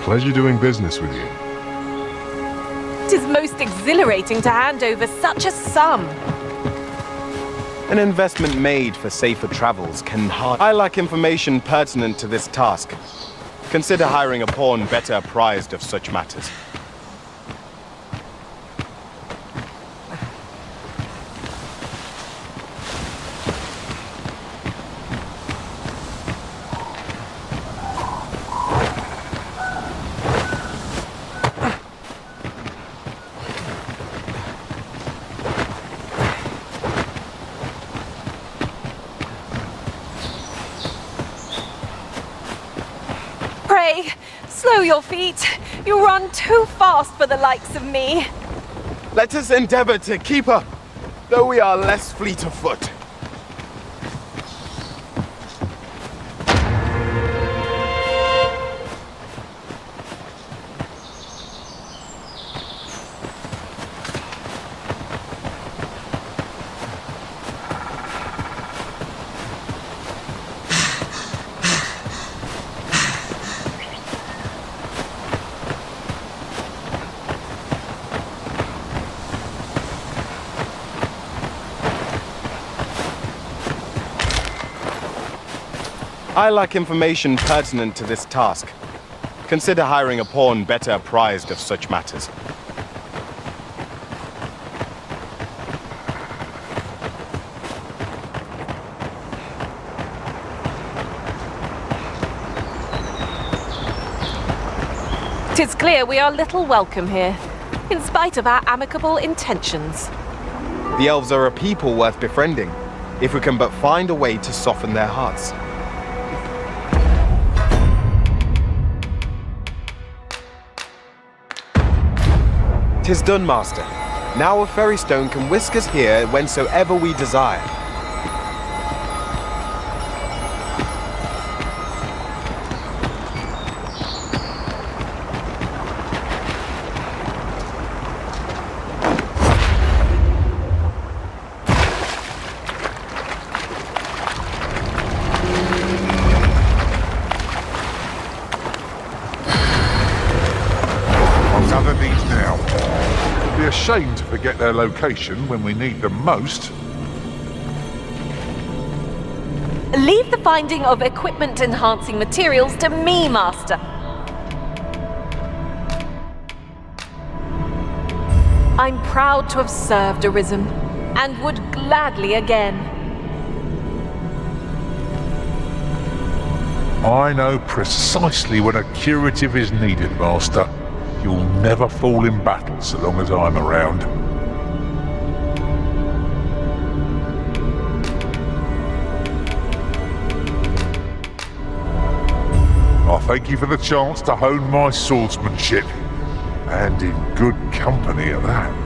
Pleasure doing business with you.
It is most exhilarating to hand over such a sum.
An investment made for safer travels can I lack information pertinent to this task. Consider hiring a pawn better apprised of such matters.
Pray, slow your feet. You run too fast for the likes of me.
Let us endeavor to keep up, though we are less fleet of foot. I lack information pertinent to this task. Consider hiring a pawn better apprised of such matters.
Tis clear we are little welcome here, in spite of our amicable intentions.
The elves are a people worth befriending, if we can but find a way to soften their hearts. Tis done, Master. Now a ferry stone can whisk us here whensoever we desire.
I'll gather these now. It'd be a shame to forget their location when we need them most.
Leave the finding of equipment-enhancing materials to me, Master. I'm proud to have served Arisen, and would gladly again.
I know precisely when a curative is needed, Master. You'll never fall in battle so long as I'm around. I thank you for the chance to hone my swordsmanship, and in good company at that.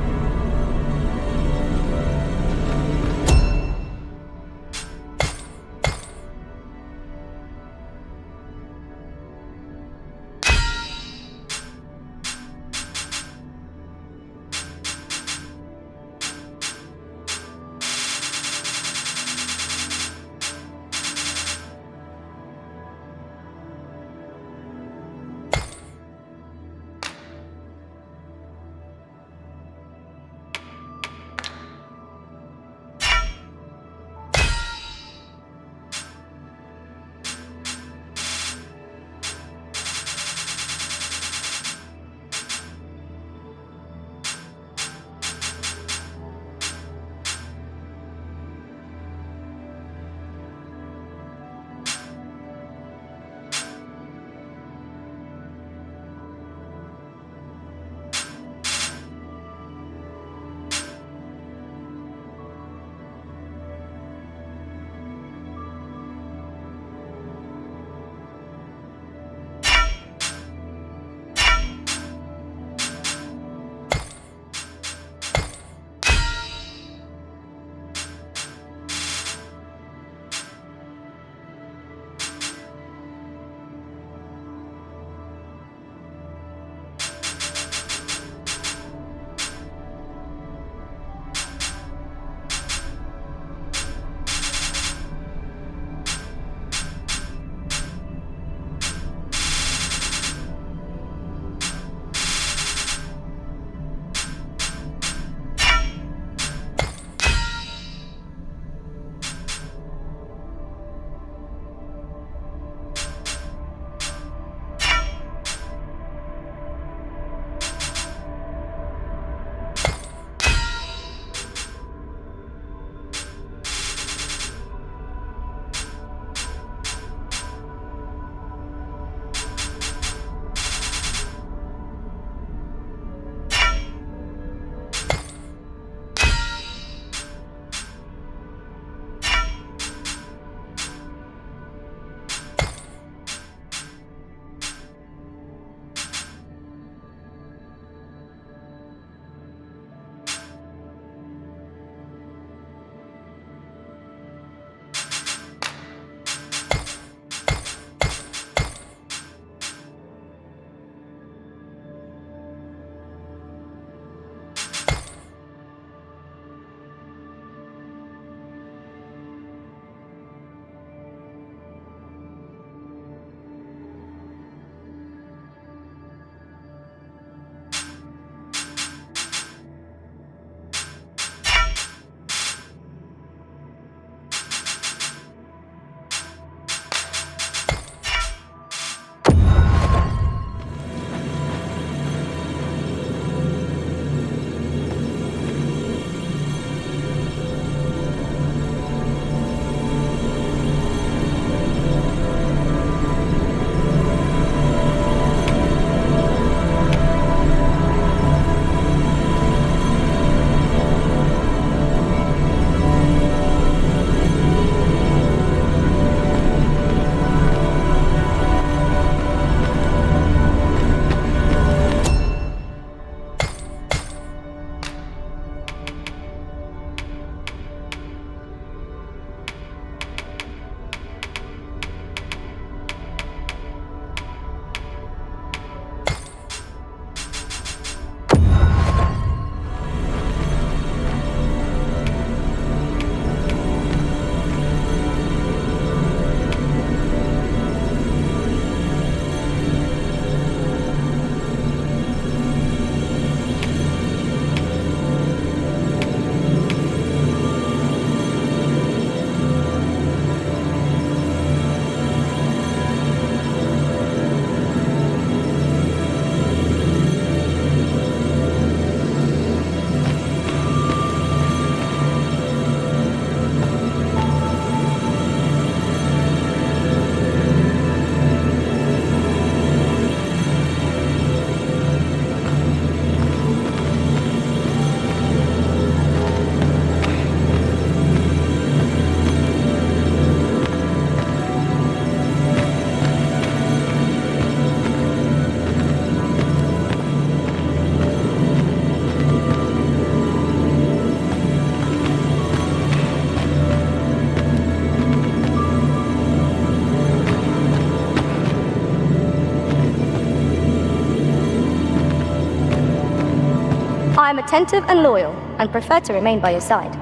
I am attentive and loyal, and prefer to remain by your side.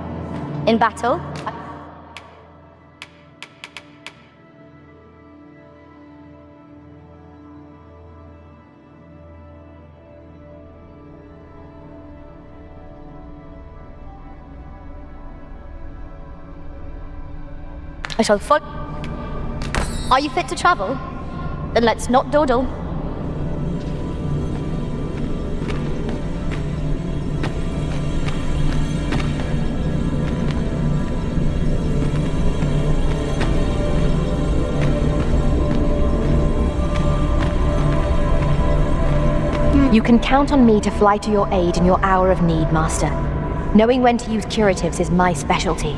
In battle, I shall follow. Are you fit to travel? Then let's not dawdle. You can count on me to fly to your aid in your hour of need, Master. Knowing when to use curatives is my specialty.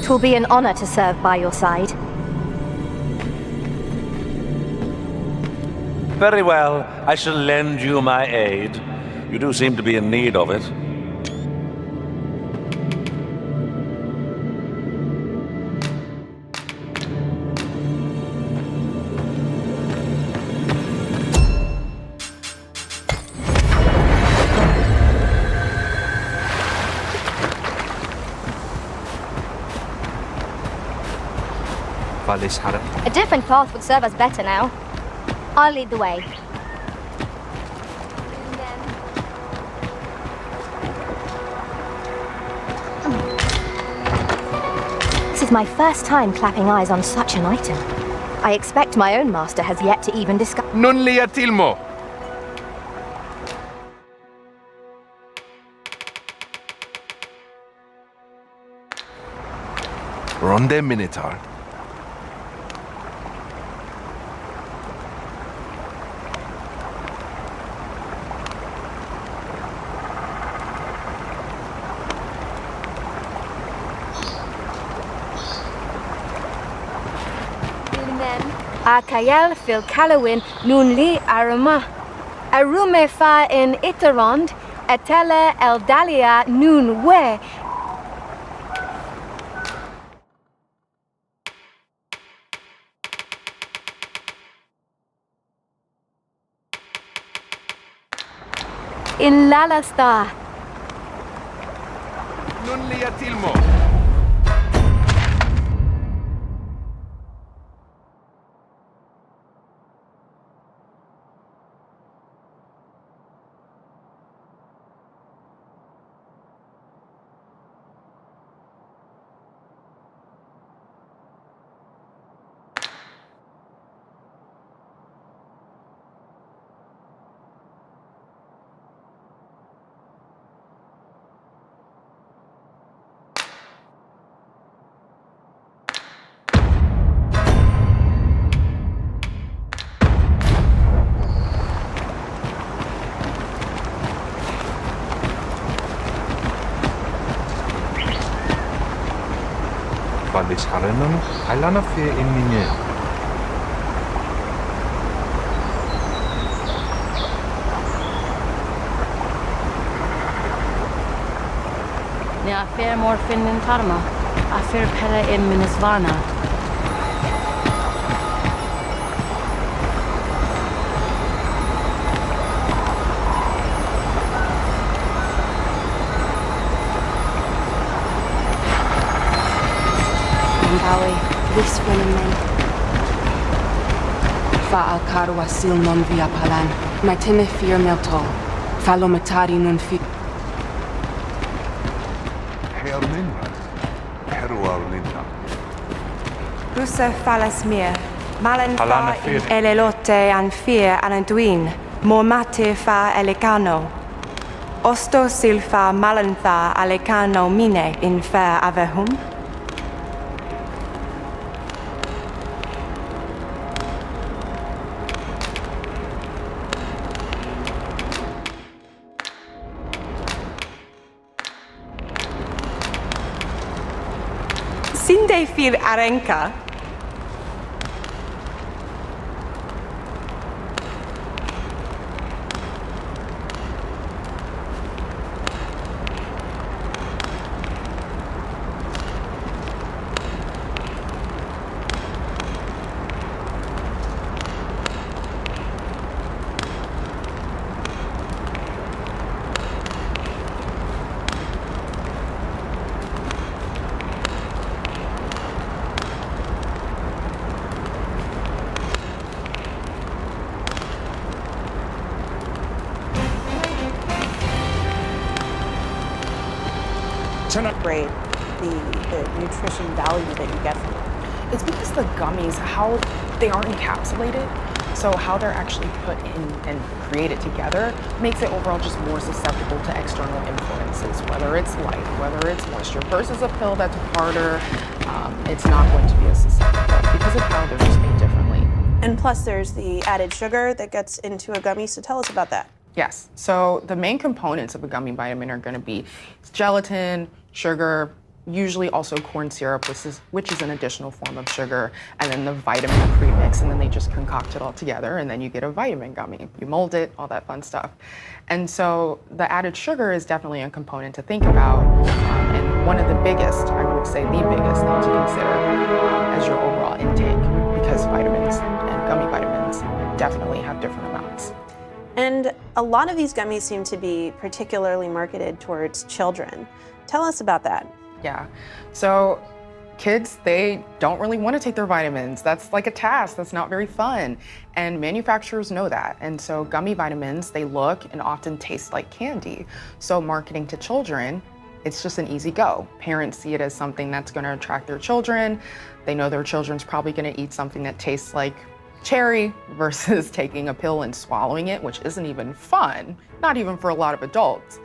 It will be an honor to serve by your side.
Very well, I shall lend you my aid. You do seem to be in need of it.
A different path would serve us better now. I'll lead the way. This is my first time clapping eyes on such an item. I expect my own master has yet to even discuss.
Non li atilmo.
Ronde Minotaur.
Akael fil Calawin nun li arama. Arume fa in Itarond, etele eldalia nun we. In Lalasta.
Non li atilmo.
Valis Halenon, Ailana Fear in Minye.
Ne afer morfin in Tarma. Afer pella in Minisvana. Beastren men. Fa al carwa sil non via palan. Matine fear melto. Falometari non fi.
Herminra. Heruar linda.
Rusa falasmir. Malan
Alana
fa
fir.
elelote an fear ananduin. Mormate fa elecano. Osto silfa malantha alecano mine in fa avehum. Sinde fil arenka.
Grade, the nutrition value that you get from it.
It's because the gummies, how they are encapsulated, so how they're actually put in and created together makes it overall just more susceptible to external influences, whether it's light, whether it's moisture, versus a pill that's harder. It's not going to be as susceptible because of how they're just made differently.
And plus there's the added sugar that gets into a gummy, so tell us about that.
Yes, so the main components of a gummy vitamin are going to be gelatin, sugar, usually also corn syrup, which is an additional form of sugar, and then the vitamin premix, and then they just concoct it all together, and then you get a vitamin gummy. You mold it, all that fun stuff. And so the added sugar is definitely a component to think about, and one of the biggest, I would say the biggest thing to consider as your overall intake, because vitamins and gummy vitamins definitely have different amounts.
And a lot of these gummies seem to be particularly marketed towards children. Tell us about that.
Yeah, so kids, they don't really want to take their vitamins. That's like a task, that's not very fun. And manufacturers know that. And so gummy vitamins, they look and often taste like candy. So marketing to children, it's just an easy go. Parents see it as something that's going to attract their children. They know their children's probably going to eat something that tastes like cherry versus taking a pill and swallowing it, which isn't even fun, not even for a lot of adults.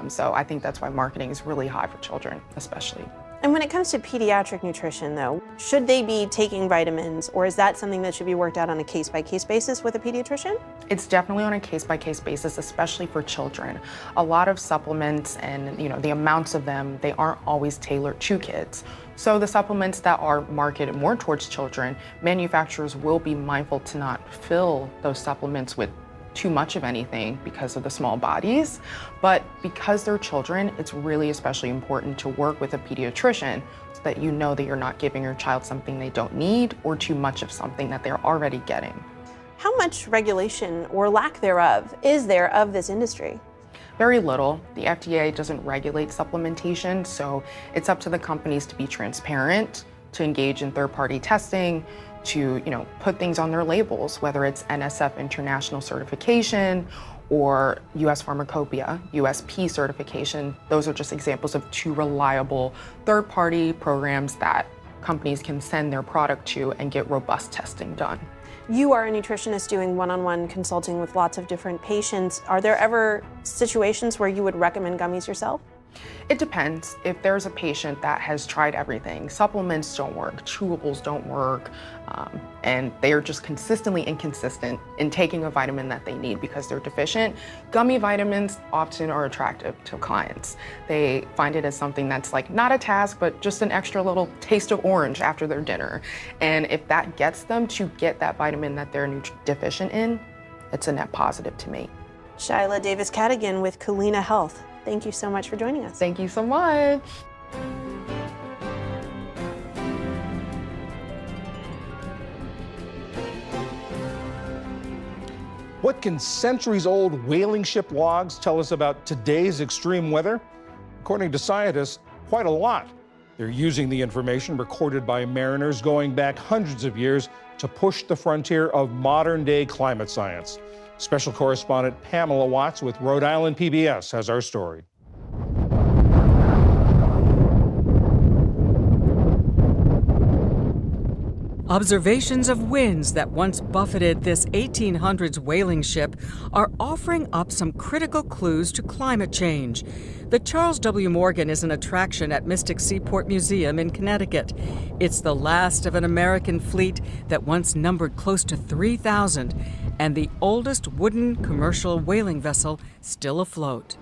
So I think that's why marketing is really high for children, especially.
And when it comes to pediatric nutrition, though, should they be taking vitamins, or is that something that should be worked out on a case-by-case basis with a pediatrician?
It's definitely on a case-by-case basis, especially for children. A lot of supplements and the amounts of them, they aren't always tailored to kids. So the supplements that are marketed more towards children, manufacturers will be mindful to not fill those supplements with too much of anything because of the small bodies. But because they're children, it's really especially important to work with a pediatrician so that you know that you're not giving your child something they don't need or too much of something that they're already getting.
How much regulation or lack thereof is there of this industry?
Very little. The FDA doesn't regulate supplementation, so it's up to the companies to be transparent, to engage in third-party testing, to put things on their labels, whether it's NSF International certification or US Pharmacopoeia, USP certification. Those are just examples of two reliable third-party programs that companies can send their product to and get robust testing done.
You are a nutritionist doing one-on-one consulting with lots of different patients. Are there ever situations where you would recommend gummies yourself?
It depends. If there's a patient that has tried everything, supplements don't work, chewables don't work, and they are just consistently inconsistent in taking a vitamin that they need because they're deficient, gummy vitamins often are attractive to clients. They find it as something that's like not a task, but just an extra little taste of orange after their dinner. And if that gets them to get that vitamin that they're deficient in, it's a net positive to me.
Shyla Davis-Cadigan with Culina Health. Thank you so much for joining us.
Thank you so much.
What can centuries-old whaling ship logs tell us about today's extreme weather? According to scientists, quite a lot. They're using the information recorded by mariners going back hundreds of years to push the frontier of modern-day climate science. Special correspondent Pamela Watts with Rhode Island PBS has our story.
Observations of winds that once buffeted this 1800s whaling ship are offering up some critical clues to climate change. The Charles W. Morgan is an attraction at Mystic Seaport Museum in Connecticut. It's the last of an American fleet that once numbered close to 3,000 and the oldest wooden commercial whaling vessel still afloat.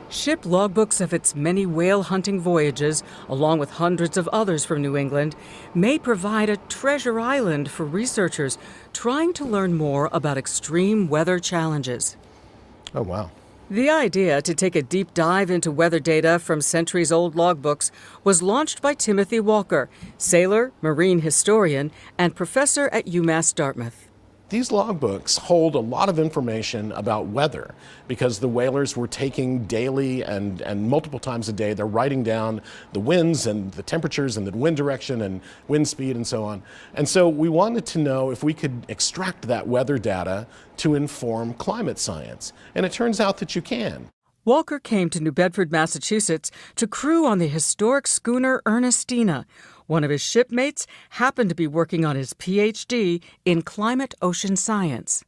Ship logbooks of its many whale hunting voyages, along with hundreds of others from New England, may provide a treasure island for researchers trying to learn more about extreme weather challenges.
Oh, wow.
The idea to take a deep dive into weather data from centuries-old logbooks was launched by Timothy Walker, sailor, marine historian, and professor at UMass Dartmouth.
These logbooks hold a lot of information about weather because the whalers were taking daily and multiple times a day, they're writing down the winds and the temperatures and the wind direction and wind speed and so on. And so we wanted to know if we could extract that weather data to inform climate science. And it turns out that you can.
Walker came to New Bedford, Massachusetts to crew on the historic schooner Ernestina. One of his shipmates happened to be working on his PhD in climate ocean science.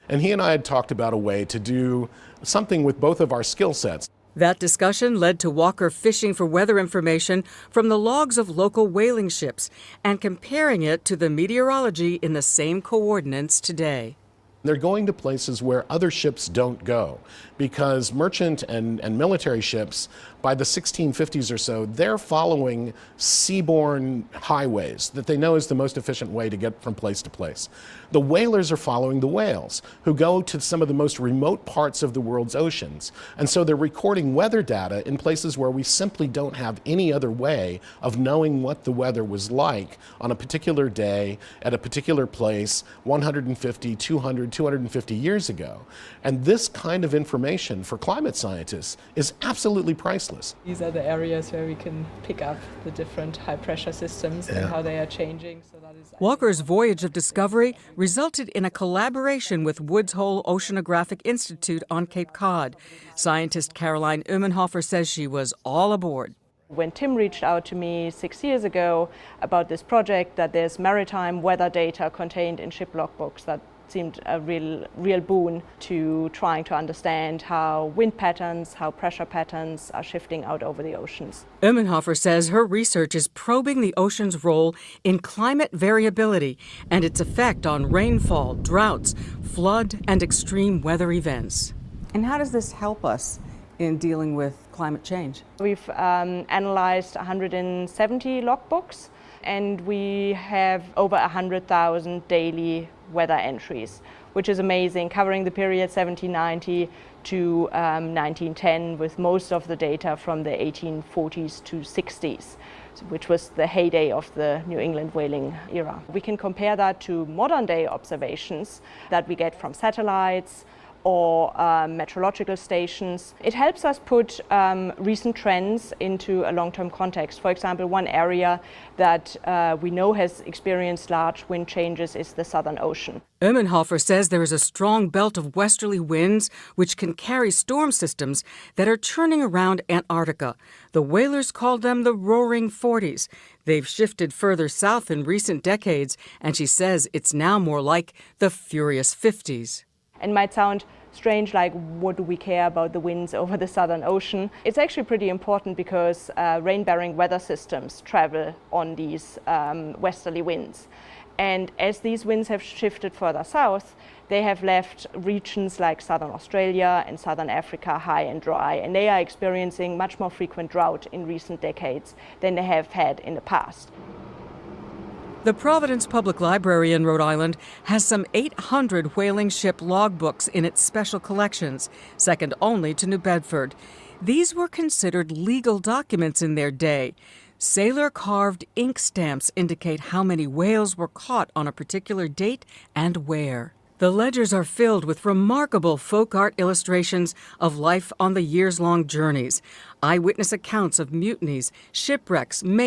And he and I had talked about a way to do something with both of our skill sets.
That discussion led to Walker fishing for weather information from the logs of local whaling ships and comparing it to the meteorology in the same coordinates today.
They're going to places where other ships don't go, because merchant and military ships, by the 1650s or so, they're following seaborne highways that they know is the most efficient way to get from place to place. The whalers are following the whales, who go to some of the most remote parts of the world's oceans. And so they're recording weather data in places where we simply don't have any other way of knowing what the weather was like on a particular day, at a particular place, 150, 200, 250 years ago. And this kind of information for climate scientists is absolutely priceless.
These are the areas where we can pick up the different high pressure systems and how they are changing. So that is
Walker's voyage of discovery resulted in a collaboration with Woods Hole Oceanographic Institute on Cape Cod. Scientist Caroline Umenhofer says she was all aboard.
When Tim reached out to me 6 years ago about this project, that there's maritime weather data contained in ship logbooks, that seemed a real boon to trying to understand how wind patterns, how pressure patterns are shifting out over the oceans.
Umenhofer says her research is probing the ocean's role in climate variability and its effect on rainfall, droughts, flood, and extreme weather events. And how does this help us in dealing with climate change?
We've analyzed 170 logbooks, and we have over 100,000 daily weather entries, which is amazing, covering the period 1790 to 1910, with most of the data from the 1840s to 60s, which was the heyday of the New England whaling era. We can compare that to modern day observations that we get from satellites or meteorological stations. It helps us put recent trends into a long-term context. For example, one area that we know has experienced large wind changes is the Southern Ocean.
Umenhofer says there is a strong belt of westerly winds which can carry storm systems that are churning around Antarctica. The whalers called them the Roaring Forties. They've shifted further south in recent decades, and she says it's now more like the Furious 50s.
And might sound strange, like what do we care about the winds over the Southern Ocean? It's actually pretty important because rain-bearing weather systems travel on these westerly winds. And as these winds have shifted further south, they have left regions like southern Australia and southern Africa high and dry, and they are experiencing much more frequent drought in recent decades than they have had in the past.
The Providence Public Library in Rhode Island has some 800 whaling ship logbooks in its special collections, second only to New Bedford. These were considered legal documents in their day. Sailor-carved ink stamps indicate how many whales were caught on a particular date and where. The ledgers are filled with remarkable folk art illustrations of life on the years-long journeys, eyewitness accounts of mutinies, shipwrecks, mayhem,